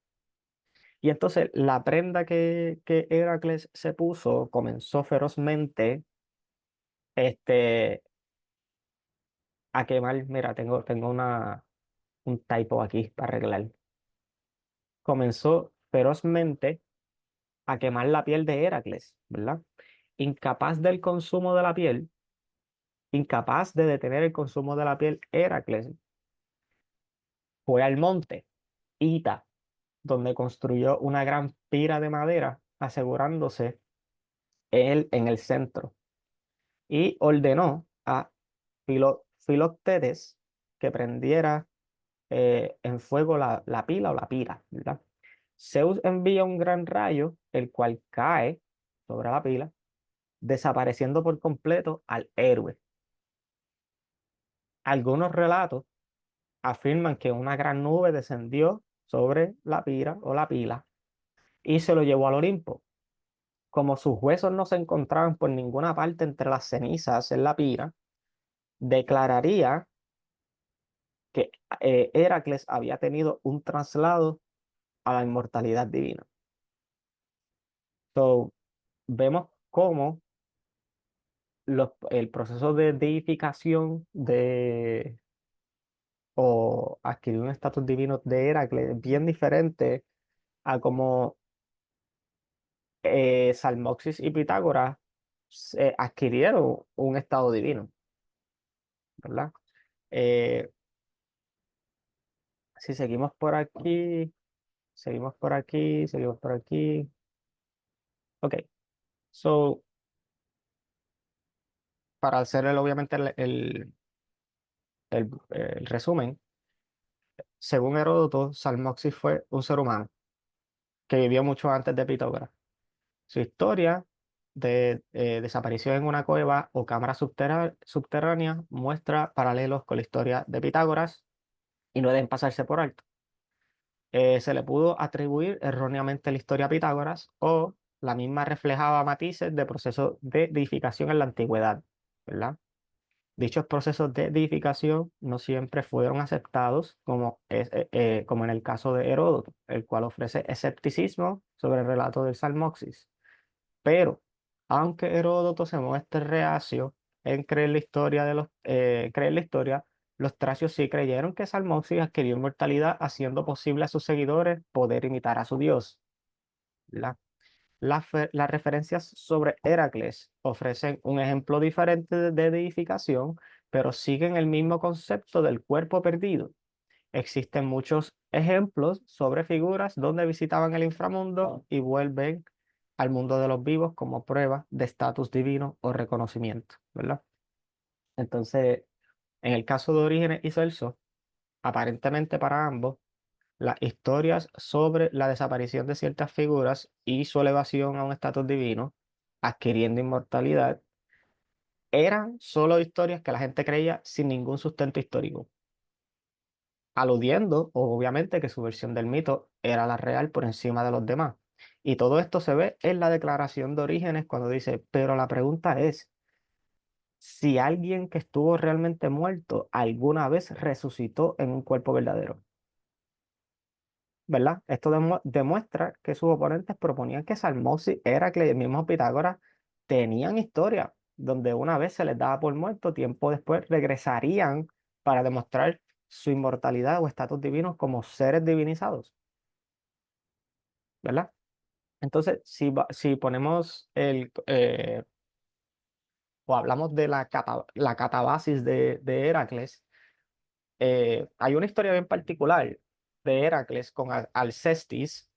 Y entonces la prenda que Heracles se puso comenzó ferozmente este, a quemar. Mira, tengo un typo aquí para arreglar. Comenzó ferozmente a quemar la piel de Heracles, ¿verdad? Incapaz del consumo de la piel, incapaz de detener el consumo de la piel, Heracles fue al monte Ita, donde construyó una gran pira de madera, asegurándose él en el centro, y ordenó a Filoctetes que prendiera en fuego la pila o la pira, ¿verdad? Zeus envía un gran rayo, el cual cae sobre la pila, desapareciendo por completo al héroe. Algunos relatos afirman que una gran nube descendió sobre la pira o la pila y se lo llevó al Olimpo. Como sus huesos no se encontraban por ninguna parte entre las cenizas en la pira, declararía que Heracles había tenido un traslado a la inmortalidad divina. So, vemos cómo el proceso de deificación o adquirir un estatus divino de Heracles es bien diferente a como Salmoxis y Pitágoras adquirieron un estado divino, ¿verdad? Eh, si seguimos por aquí, seguimos por aquí, seguimos por aquí. Ok, so, para hacer obviamente el resumen, según Heródoto, Salmoxis fue un ser humano que vivió mucho antes de Pitágoras. Su historia de desaparición en una cueva o cámara subterránea muestra paralelos con la historia de Pitágoras y no deben pasarse por alto. Se le pudo atribuir erróneamente la historia a Pitágoras o la misma reflejaba matices de procesos de edificación en la antigüedad, ¿verdad? Dichos procesos de edificación no siempre fueron aceptados como en el caso de Heródoto, el cual ofrece escepticismo sobre el relato del Salmoxis. Pero, aunque Heródoto se muestre reacio en creer la historia, los tracios sí creyeron que Salmoxis adquirió inmortalidad, haciendo posible a sus seguidores poder imitar a su dios. La- las referencias sobre Heracles ofrecen un ejemplo diferente de deificación, pero siguen el mismo concepto del cuerpo perdido. Existen muchos ejemplos sobre figuras donde visitaban el inframundo y vuelven al mundo de los vivos como prueba de estatus divino o reconocimiento, ¿verdad? Entonces, en el caso de Orígenes y Celso, aparentemente para ambos, las historias sobre la desaparición de ciertas figuras y su elevación a un estatus divino, adquiriendo inmortalidad, eran solo historias que la gente creía sin ningún sustento histórico, aludiendo, obviamente, que su versión del mito era la real por encima de los demás. Y todo esto se ve en la Declaración de Orígenes cuando dice, pero la pregunta es, si alguien que estuvo realmente muerto alguna vez resucitó en un cuerpo verdadero. ¿Verdad? Esto demuestra que sus oponentes proponían que Salmosis, Heracles y el mismo Pitágoras tenían historia, donde una vez se les daba por muerto, tiempo después regresarían para demostrar su inmortalidad o estatus divinos como seres divinizados, ¿verdad? Entonces, si ponemos o hablamos de la catabasis de Heracles, hay una historia bien particular de Heracles con Alcestis,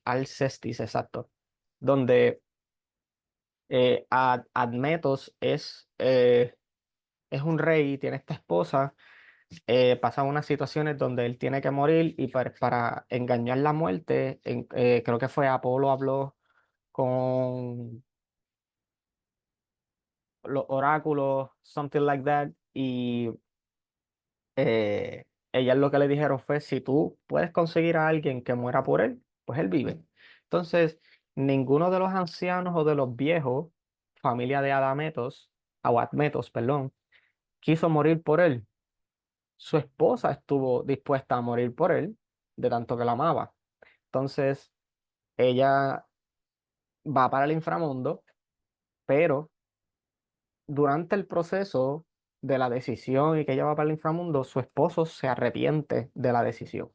Alcestis, exacto, donde Admetos es un rey, tiene esta esposa, pasan unas situaciones donde él tiene que morir y para engañar la muerte, creo que fue Apolo habló con los oráculos, something like that, y ellas lo que le dijeron fue, si tú puedes conseguir a alguien que muera por él, pues él vive. Entonces, ninguno de los ancianos o de los viejos, familia de Adametos, o Admetos, perdón, quiso morir por él. Su esposa estuvo dispuesta a morir por él, de tanto que la amaba. Entonces, ella va para el inframundo, pero durante el proceso de la decisión y que ella va para el inframundo, su esposo se arrepiente de la decisión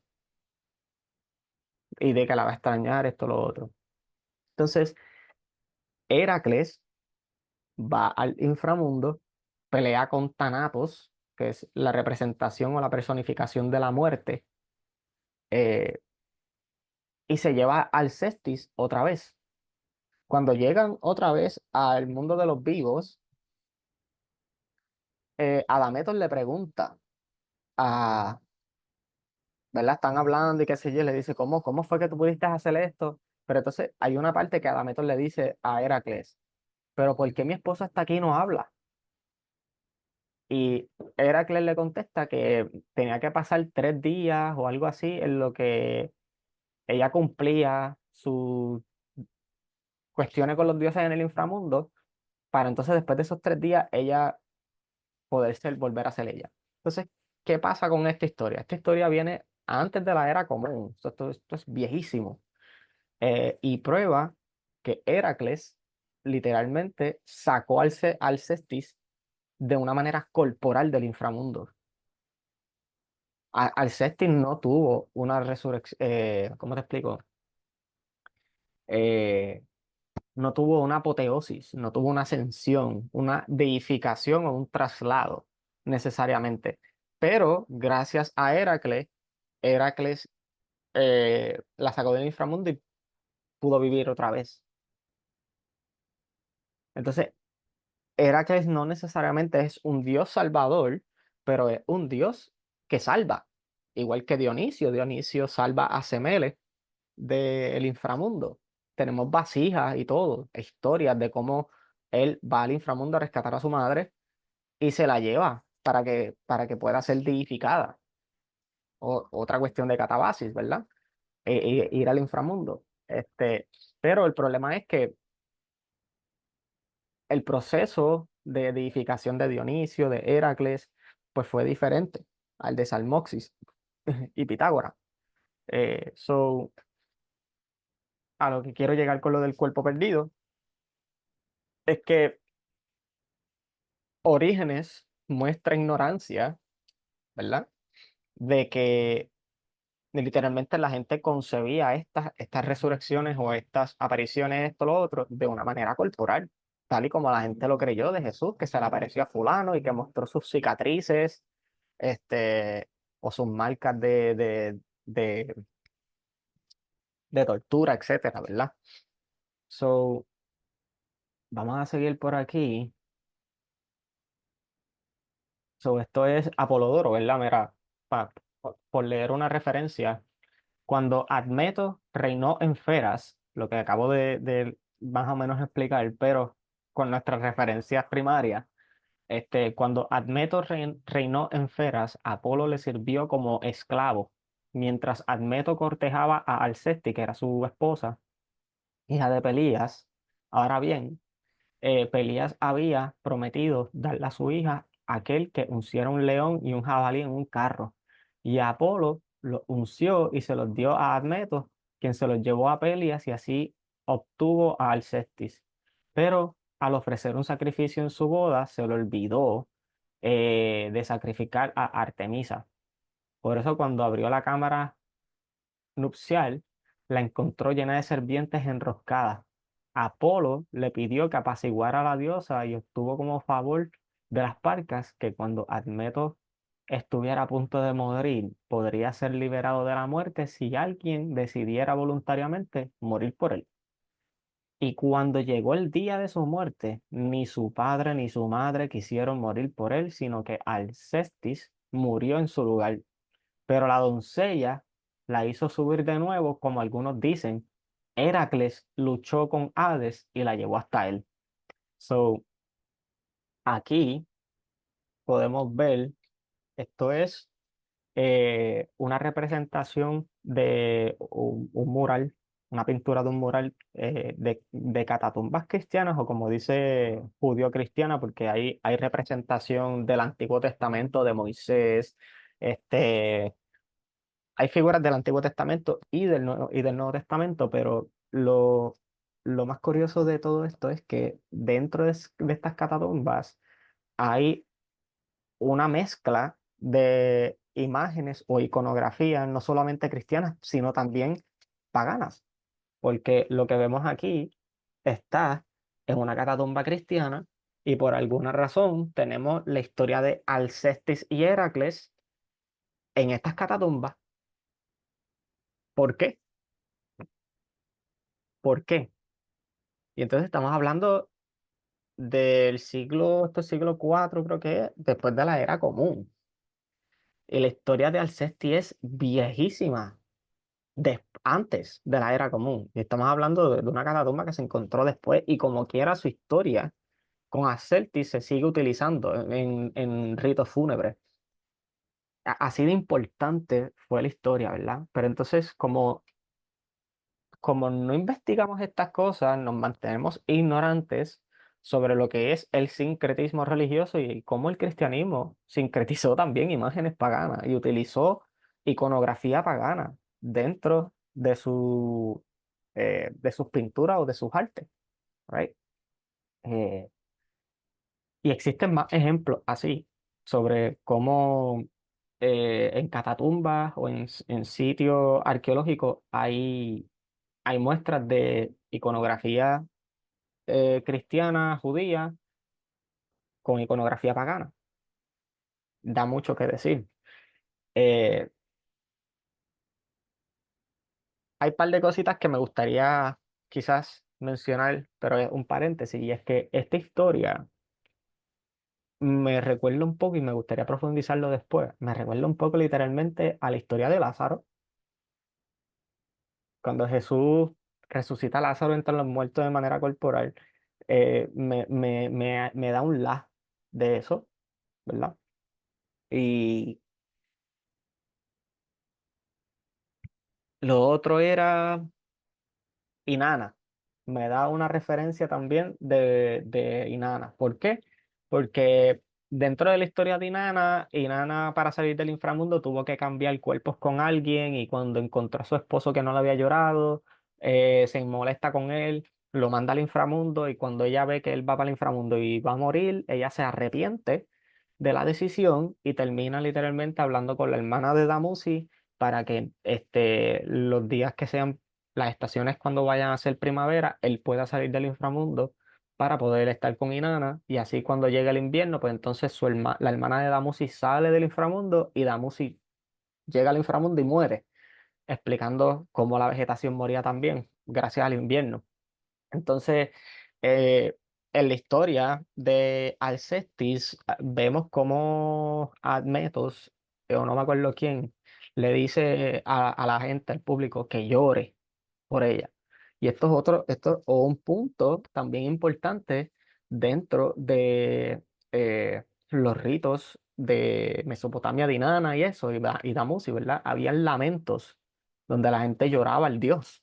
y de que la va a extrañar, esto, lo otro. Entonces, Heracles va al inframundo, pelea con Thanatos, que es la representación o la personificación de la muerte, eh, y se lleva al Cestis otra vez. Cuando llegan otra vez al mundo de los vivos, Adametos le pregunta a, ¿verdad? Están hablando y qué sé yo, y le dice, ¿cómo fue que tú pudiste hacer esto? Pero entonces hay una parte que Adametos le dice a Heracles, pero ¿por qué mi esposa está aquí y no habla? Y Heracles le contesta que tenía que pasar 3 días o algo así en lo que ella cumplía sus cuestiones con los dioses en el inframundo, para entonces después de esos 3 días ella volver a ser ella. Entonces, ¿qué pasa con esta historia? Esta historia viene antes de la era común, esto es viejísimo, y prueba que Heracles literalmente sacó al Cestis de una manera corporal del inframundo. Alcestis no tuvo una resurrección, ¿cómo te explico? Eh, no tuvo una apoteosis, no tuvo una ascensión, una deificación o un traslado necesariamente. Pero gracias a Heracles, Heracles la sacó del inframundo y pudo vivir otra vez. Entonces, Heracles no necesariamente es un dios salvador, pero es un dios que salva. Igual que Dionisio, Dionisio salva a Semele del inframundo. Tenemos vasijas y todo, historias de cómo él va al inframundo a rescatar a su madre y se la lleva para que pueda ser deificada. Otra cuestión de catabasis, ¿verdad? Ir al inframundo. Pero el problema es que el proceso de deificación de Dionisio, de Heracles, pues fue diferente al de Salmoxis y Pitágoras. So, a lo que quiero llegar con lo del cuerpo perdido es que Orígenes muestra ignorancia, ¿verdad? De que literalmente la gente concebía estas resurrecciones o estas apariciones, esto, lo otro, de una manera corporal, tal y como la gente lo creyó de Jesús, que se le apareció a fulano y que mostró sus cicatrices, o sus marcas de, de tortura, etcétera, ¿verdad? So, vamos a seguir por aquí. So, esto es Apolodoro, ¿verdad? Mira, por leer una referencia, cuando Admeto reinó en Feras, lo que acabo de más o menos explicar, pero con nuestras referencias primarias, cuando Admeto reinó en Feras, Apolo le sirvió como esclavo, mientras Admeto cortejaba a Alcesti, que era su esposa, hija de Pelías. Ahora bien, Pelías había prometido darle a su hija aquel que unciera un león y un jabalí en un carro. Y Apolo lo unció y se los dio a Admeto, quien se los llevó a Pelias y así obtuvo a Alcestis. Pero al ofrecer un sacrificio en su boda, se le olvidó de sacrificar a Artemisa. Por eso cuando abrió la cámara nupcial, la encontró llena de serpientes enroscadas. Apolo le pidió que apaciguara a la diosa y obtuvo como favor de las parcas que cuando Admeto estuviera a punto de morir, podría ser liberado de la muerte si alguien decidiera voluntariamente morir por él. Y cuando llegó el día de su muerte, ni su padre ni su madre quisieron morir por él, sino que Alcestis murió en su lugar. Pero la doncella la hizo subir de nuevo, como algunos dicen. Heracles luchó con Hades y la llevó hasta él. So, aquí podemos ver, esto es una representación de un mural, una pintura de un mural de catatumbas cristianas, o como dice judío-cristiana, porque hay representación del Antiguo Testamento de Moisés, este hay figuras del Antiguo Testamento y del Nuevo Testamento, pero lo más curioso de todo esto es que dentro de estas catatumbas hay una mezcla de imágenes o iconografías, no solamente cristianas, sino también paganas, porque lo que vemos aquí está en una catatumba cristiana y por alguna razón tenemos la historia de Alcestis y Heracles en estas catatumbas. ¿Por qué? ¿Por qué? Y entonces estamos hablando del siglo, esto es siglo cuatro creo que es, después de la era común. Y la historia de Alcesti es viejísima, antes de la era común. Y estamos hablando de una catatumba que se encontró después y como quiera su historia con Alcesti se sigue utilizando en ritos fúnebres. Así de importante fue la historia, ¿verdad? Pero entonces, como no investigamos estas cosas, nos mantenemos ignorantes sobre lo que es el sincretismo religioso y cómo el cristianismo sincretizó también imágenes paganas y utilizó iconografía pagana dentro de sus pinturas o de sus artes, right? Eh, y existen más ejemplos así sobre cómo en catatumbas o en sitios arqueológicos hay muestras de iconografía cristiana, judía, con iconografía pagana. Da mucho que decir. Eh, Hay un par de cositas que me gustaría quizás mencionar, pero es un paréntesis, y es que esta historia me recuerda un poco, y me gustaría profundizarlo después, me recuerda un poco literalmente a la historia de Lázaro, cuando Jesús resucita a Lázaro entre los muertos de manera corporal, me da un la de eso, ¿verdad? Y lo otro era Inanna. Me da una referencia también de Inanna. ¿Por qué? Porque dentro de la historia de Inanna, Inanna para salir del inframundo tuvo que cambiar cuerpos con alguien y cuando encontró a su esposo que no le había llorado, se molesta con él, lo manda al inframundo y cuando ella ve que él va para el inframundo y va a morir, ella se arrepiente de la decisión y termina literalmente hablando con la hermana de Damuzi para que los días que sean las estaciones cuando vayan a ser primavera, él pueda salir del inframundo para poder estar con Inanna y así cuando llegue el invierno, pues entonces la hermana de Damuzi sale del inframundo y Damuzi llega al inframundo y muere, explicando cómo la vegetación moría también gracias al invierno. Entonces, eh, en la historia de Alcestis, vemos cómo Admetos, o no me acuerdo quién, le dice a la gente, al público, que llore por ella. Y esto es un punto también importante dentro de los ritos de Mesopotamia dinana y eso, y Damusi, ¿verdad? Habían lamentos donde la gente lloraba al dios.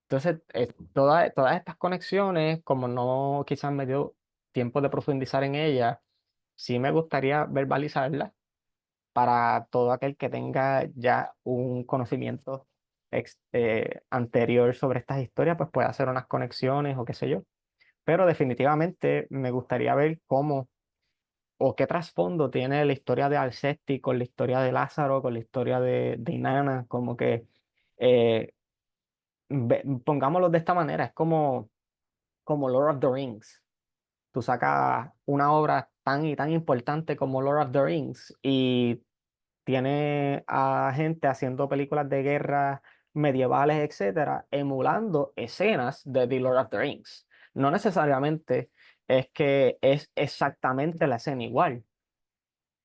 Entonces, todas estas conexiones, como no quizás me dio tiempo de profundizar en ellas, sí me gustaría verbalizarlas para todo aquel que tenga ya un conocimiento anterior sobre estas historias, pues puede hacer unas conexiones o qué sé yo. Pero definitivamente me gustaría ver cómo o qué trasfondo tiene la historia de Alcesti con la historia de Lázaro, con la historia de Inanna, como que eh, pongámoslo de esta manera, es como Lord of the Rings. Tú sacas una obra tan y tan importante como Lord of the Rings y tiene a gente haciendo películas de guerra medievales, etcétera, emulando escenas de The Lord of the Rings. No necesariamente es que es exactamente la escena igual,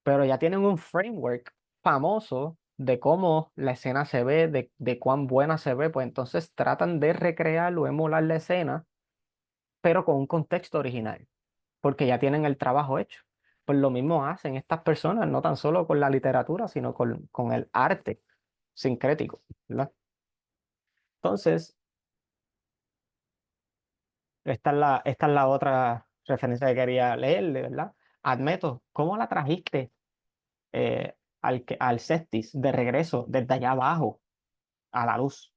pero ya tienen un framework famoso de cómo la escena se ve, de cuán buena se ve, pues entonces tratan de recrear o emular la escena, pero con un contexto original, porque ya tienen el trabajo hecho. Pues lo mismo hacen estas personas, no tan solo con la literatura, sino con el arte sincrético, ¿verdad? Entonces, esta es la otra referencia que quería leerle, ¿verdad? Admeto, ¿cómo la trajiste al Cestis de regreso desde allá abajo a la luz?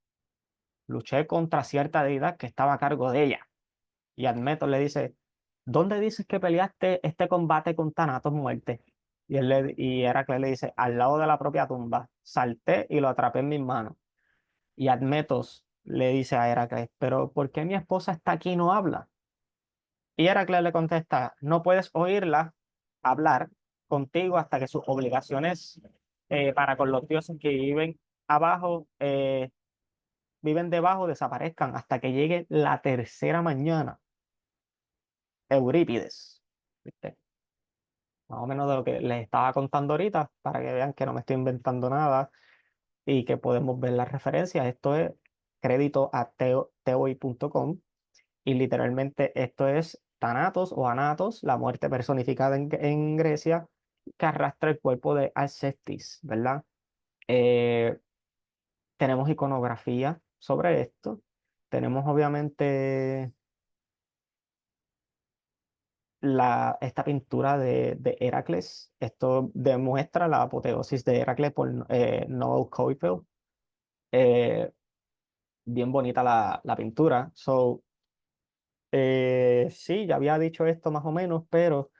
Luché contra cierta deidad que estaba a cargo de ella. Y Admeto le dice, ¿dónde dices que peleaste este combate con Thanatos muerte? Y Heracles le dice, al lado de la propia tumba. Salté y lo atrapé en mis manos. Y Admetos le dice a Heracles, ¿pero por qué mi esposa está aquí y no habla? Y Heracles le contesta, no puedes oírla hablar contigo hasta que sus obligaciones para con los dioses que viven abajo, viven debajo, desaparezcan hasta que llegue la tercera mañana. Eurípides. ¿Viste? Más o menos de lo que les estaba contando ahorita, para que vean que no me estoy inventando nada y que podemos ver las referencias. Esto es crédito a teoi.com y literalmente esto es Thanatos o Anatos, la muerte personificada en Grecia, que arrastra el cuerpo de Alcestis, ¿verdad? Eh, tenemos iconografía sobre esto. Tenemos obviamente esta pintura de Heracles. Esto demuestra la apoteosis de Heracles por Noel Coypel. Eh, bien bonita la pintura. Sí, ya había dicho esto más o menos, pero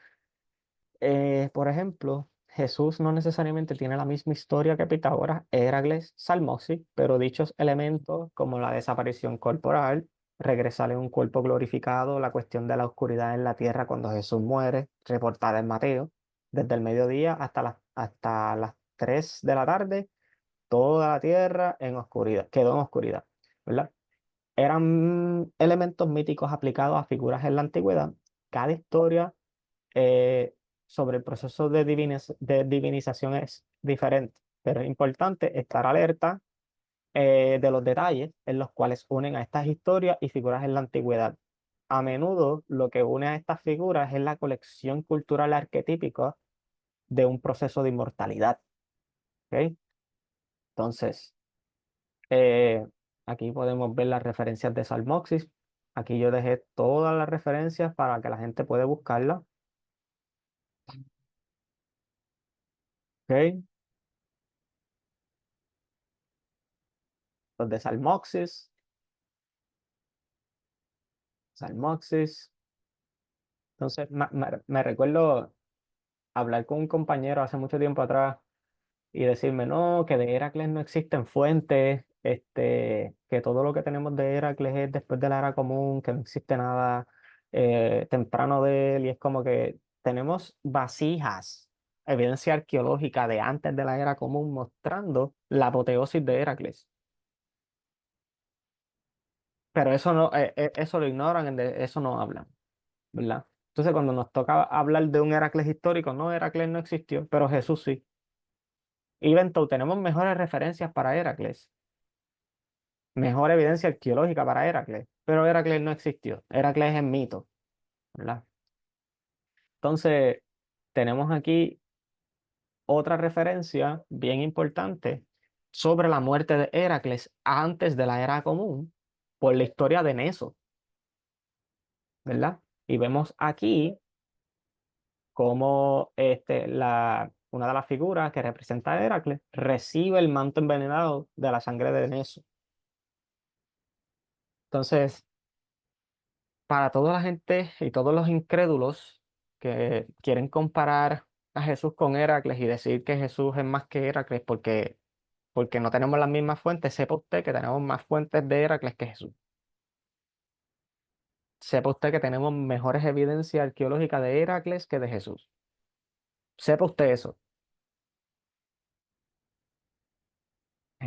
por ejemplo, Jesús no necesariamente tiene la misma historia que Pitágoras, Heracles, Salmosis, pero dichos elementos como la desaparición corporal, regresar en un cuerpo glorificado, la cuestión de la oscuridad en la tierra cuando Jesús muere, reportada en Mateo, desde el mediodía hasta las 3 de la tarde, toda la tierra en oscuridad, quedó en oscuridad, ¿verdad? Eran elementos míticos aplicados a figuras en la antigüedad. Cada historia eh, sobre el proceso de divinización es diferente, pero es importante estar alerta de los detalles en los cuales unen a estas historias y figuras en la antigüedad. A menudo lo que une a estas figuras es la colección cultural arquetípica de un proceso de inmortalidad. ¿Ok? Entonces, eh, aquí podemos ver las referencias de Salmoxis. Aquí yo dejé todas las referencias para que la gente pueda buscarlas. ¿Ok? Los de Salmoxis. Entonces, me recuerdo hablar con un compañero hace mucho tiempo atrás y decirme, no, que de Heracles no existen fuentes, que todo lo que tenemos de Heracles es después de la era común, que no existe nada temprano de él, y es como que tenemos vasijas, evidencia arqueológica de antes de la era común mostrando la apoteosis de Heracles. Pero eso no, eso lo ignoran, de eso no hablan, ¿verdad? Entonces, cuando nos toca hablar de un Heracles histórico, no, Heracles no existió, pero Jesús sí. Even though tenemos mejores referencias para Heracles, mejor evidencia arqueológica para Heracles, pero Heracles no existió. Heracles es mito, ¿verdad? Entonces, tenemos aquí otra referencia bien importante sobre la muerte de Heracles antes de la era común por la historia de Neso, ¿verdad? Y vemos aquí cómo una de las figuras que representa a Heracles recibe el manto envenenado de la sangre de Neso. Entonces, para toda la gente y todos los incrédulos que quieren comparar a Jesús con Heracles y decir que Jesús es más que Heracles porque no tenemos las mismas fuentes, sepa usted que tenemos más fuentes de Heracles que Jesús. Sepa usted que tenemos mejores evidencias arqueológicas de Heracles que de Jesús. Sepa usted eso.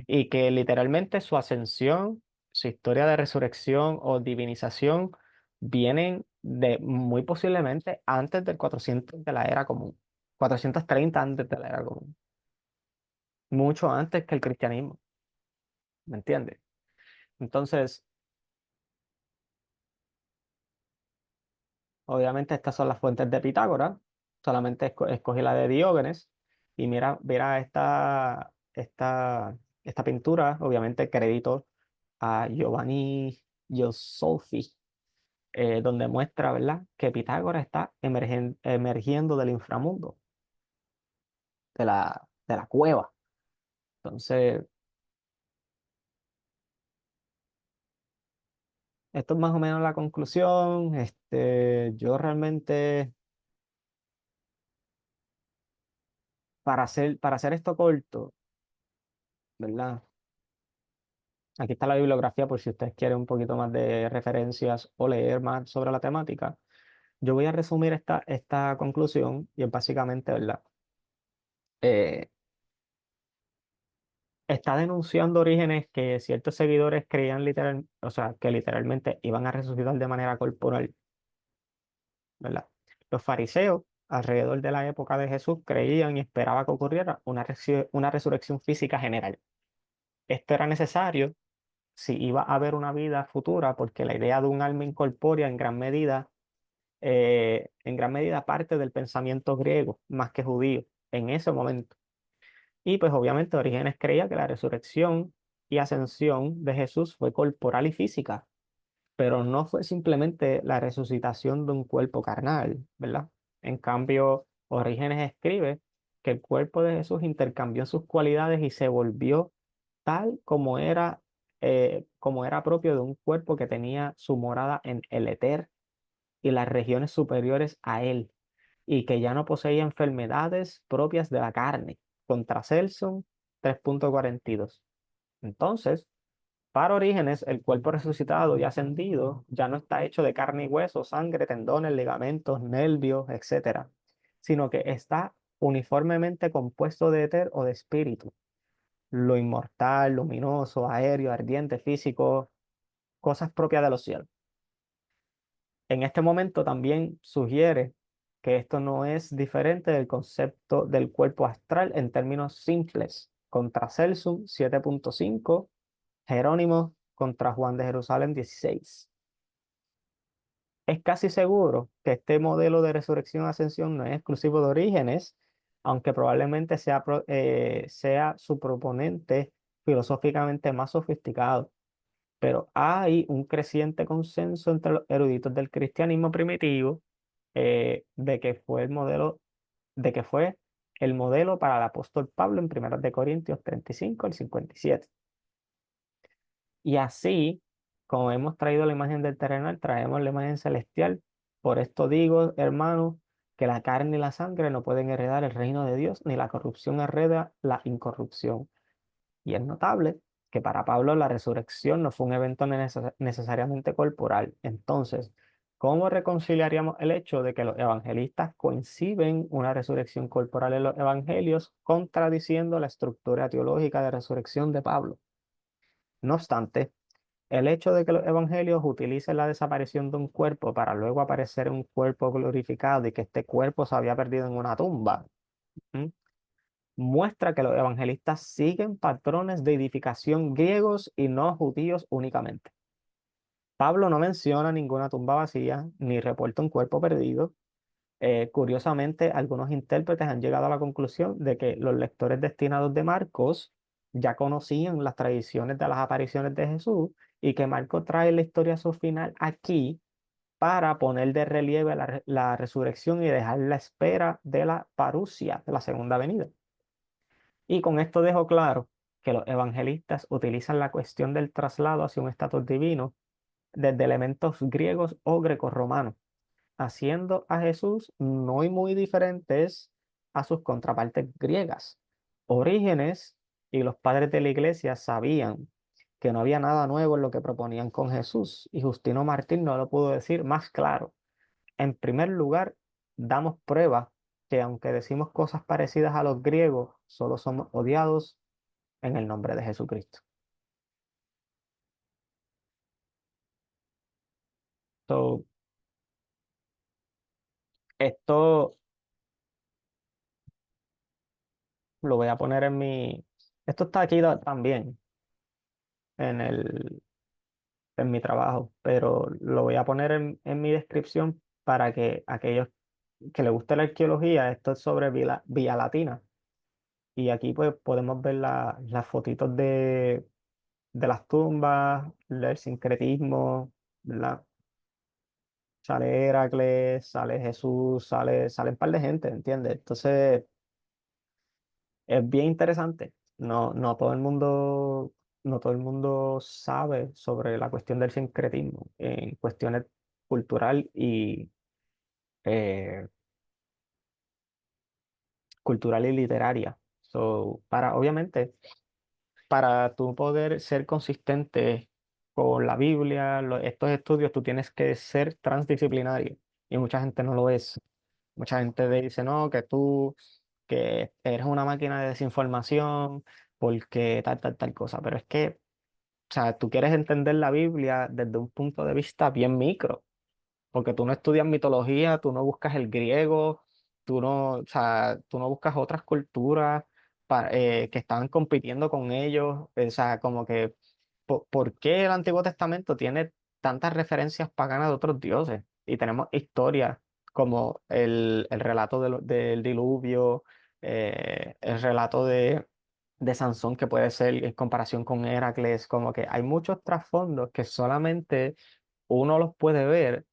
Y que literalmente su ascensión, su historia de resurrección o divinización vienen de muy posiblemente antes del 400 de la era común. 430 antes de la era común. Mucho antes que el cristianismo. ¿Me entiendes? Entonces, obviamente estas son las fuentes de Pitágoras. Solamente escogí la de Diógenes. Y mira, verá esta pintura, obviamente crédito a Giovanni Giosolfi, donde muestra, ¿verdad?, que Pitágoras está emergiendo del inframundo, de la cueva. Entonces, esto es más o menos la conclusión. Yo realmente, para hacer esto corto, ¿verdad? Aquí está la bibliografía por si ustedes quieren un poquito más de referencias o leer más sobre la temática. Yo voy a resumir esta conclusión y es básicamente, ¿verdad? Eh, Está denunciando Orígenes que ciertos seguidores creían o sea, que literalmente iban a resucitar de manera corporal, ¿verdad? Los fariseos, alrededor de la época de Jesús, creían y esperaban que ocurriera una resurrección física general. Esto era necesario si iba a haber una vida futura, porque la idea de un alma incorpórea en gran medida parte del pensamiento griego, más que judío, en ese momento. Y pues obviamente Orígenes creía que la resurrección y ascensión de Jesús fue corporal y física, pero no fue simplemente la resucitación de un cuerpo carnal, ¿verdad? En cambio, Orígenes escribe que el cuerpo de Jesús intercambió sus cualidades y se volvió tal como era propio de un cuerpo que tenía su morada en el éter y las regiones superiores a él, y que ya no poseía enfermedades propias de la carne. Contra Celson 3.42. Entonces, para Orígenes, el cuerpo resucitado y ascendido ya no está hecho de carne y hueso, sangre, tendones, ligamentos, nervios, etcétera, sino que está uniformemente compuesto de éter o de espíritu, lo inmortal, luminoso, aéreo, ardiente, físico, cosas propias de los cielos. En este momento también sugiere que esto no es diferente del concepto del cuerpo astral en términos simples. Contra Celsus 7.5, Jerónimo contra Juan de Jerusalén 16. Es casi seguro que este modelo de resurrección-ascensión no es exclusivo de Orígenes, aunque probablemente sea su proponente filosóficamente más sofisticado. Pero hay un creciente consenso entre los eruditos del cristianismo primitivo, de que fue el modelo para el apóstol Pablo en 1 de Corintios 35 al 57. Y así, como hemos traído la imagen del terrenal, traemos la imagen celestial. Por esto digo, hermanos, que la carne y la sangre no pueden heredar el reino de Dios, ni la corrupción hereda la incorrupción. Y es notable que para Pablo la resurrección no fue un evento necesariamente corporal. Entonces, ¿cómo reconciliaríamos el hecho de que los evangelistas coinciden una resurrección corporal en los evangelios, contradiciendo la estructura teológica de resurrección de Pablo? No obstante, el hecho de que los evangelios utilicen la desaparición de un cuerpo para luego aparecer un cuerpo glorificado y que este cuerpo se había perdido en una tumba, ¿m?, muestra que los evangelistas siguen patrones de edificación griegos y no judíos únicamente. Pablo no menciona ninguna tumba vacía ni reporta un cuerpo perdido. Curiosamente, algunos intérpretes han llegado a la conclusión de que los lectores destinados de Marcos ya conocían las tradiciones de las apariciones de Jesús y que Marcos trae la historia a su final aquí para poner de relieve la resurrección y dejar la espera de la parusia, de la segunda venida. Y con esto dejo claro que los evangelistas utilizan la cuestión del traslado hacia un estatus divino desde elementos griegos o grecorromanos, haciendo a Jesús muy diferentes a sus contrapartes griegas. Orígenes y los padres de la iglesia sabían que no había nada nuevo en lo que proponían con Jesús, y Justino Martín no lo pudo decir más claro. En primer lugar, damos prueba que aunque decimos cosas parecidas a los griegos, solo somos odiados en el nombre de Jesucristo. So, esto lo voy a poner en mi... Esto está aquí también en en mi trabajo, pero lo voy a poner en mi descripción para que aquellos que les guste la arqueología, esto es sobre Vía Latina. Y aquí pues podemos ver las fotitos de las tumbas, el sincretismo, ¿verdad? Sale Heracles, sale Jesús, sale un par de gente, ¿entiendes? Entonces es bien interesante. No todo el mundo sabe sobre la cuestión del sincretismo en cuestiones cultural eh, cultural y literaria. So, obviamente, para tú poder ser consistente con la Biblia, estos estudios, tú tienes que ser transdisciplinario. Y mucha gente no lo es. Mucha gente dice, no, que eres una máquina de desinformación, porque tal cosa. Pero es que, o sea, tú quieres entender la Biblia desde un punto de vista bien micro, porque tú no estudias mitología, tú no buscas el griego, tú no, o sea, tú no buscas otras culturas que estaban compitiendo con ellos, o sea, como que, ¿por qué el Antiguo Testamento tiene tantas referencias paganas de otros dioses? Y tenemos historias como el relato del diluvio, el relato de Sansón, que puede ser en comparación con Heracles, como que hay muchos trasfondos que solamente uno los puede ver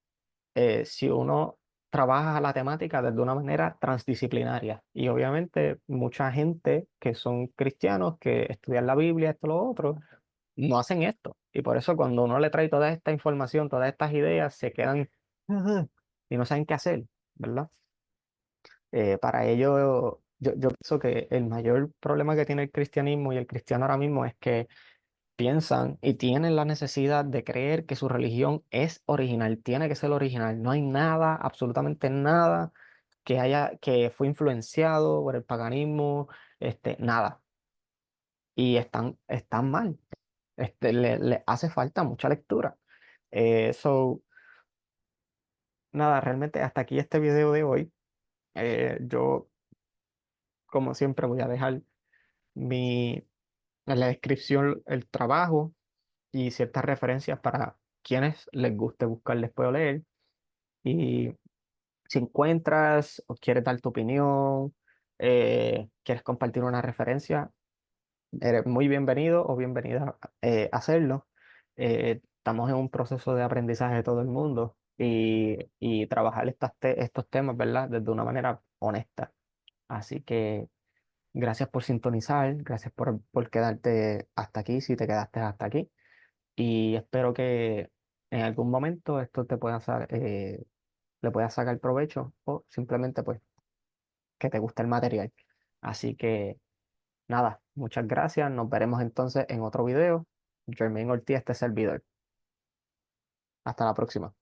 si uno trabaja la temática desde una manera transdisciplinaria. Y obviamente mucha gente que son cristianos, que estudian la Biblia, esto, lo otro, no hacen esto. Y por eso cuando uno le trae toda esta información, todas estas ideas, se quedan "Ujú", y no saben qué hacer, ¿verdad? Para ello, yo pienso que el mayor problema que tiene el cristianismo y el cristiano ahora mismo es que piensan y tienen la necesidad de creer que su religión es original, tiene que ser original. No hay nada, absolutamente nada que fue influenciado por el paganismo, nada. Y están mal. Le hace falta mucha lectura. So, nada, realmente hasta aquí este video de hoy. Yo, como siempre, voy a dejar en la descripción el trabajo y ciertas referencias para quienes les guste buscar, les puedo leer. Y si encuentras o quieres dar tu opinión, quieres compartir una referencia, eres muy bienvenido o bienvenida a hacerlo. Estamos en un proceso de aprendizaje de todo el mundo y trabajar estos temas, ¿verdad? Desde una manera honesta. Así que gracias por sintonizar, gracias por quedarte hasta aquí, si te quedaste hasta aquí. Y espero que en algún momento esto le puedas sacar provecho o simplemente pues que te guste el material. Así que nada, muchas gracias. Nos veremos entonces en otro video. Jermaine Ortiz, este servidor. Hasta la próxima.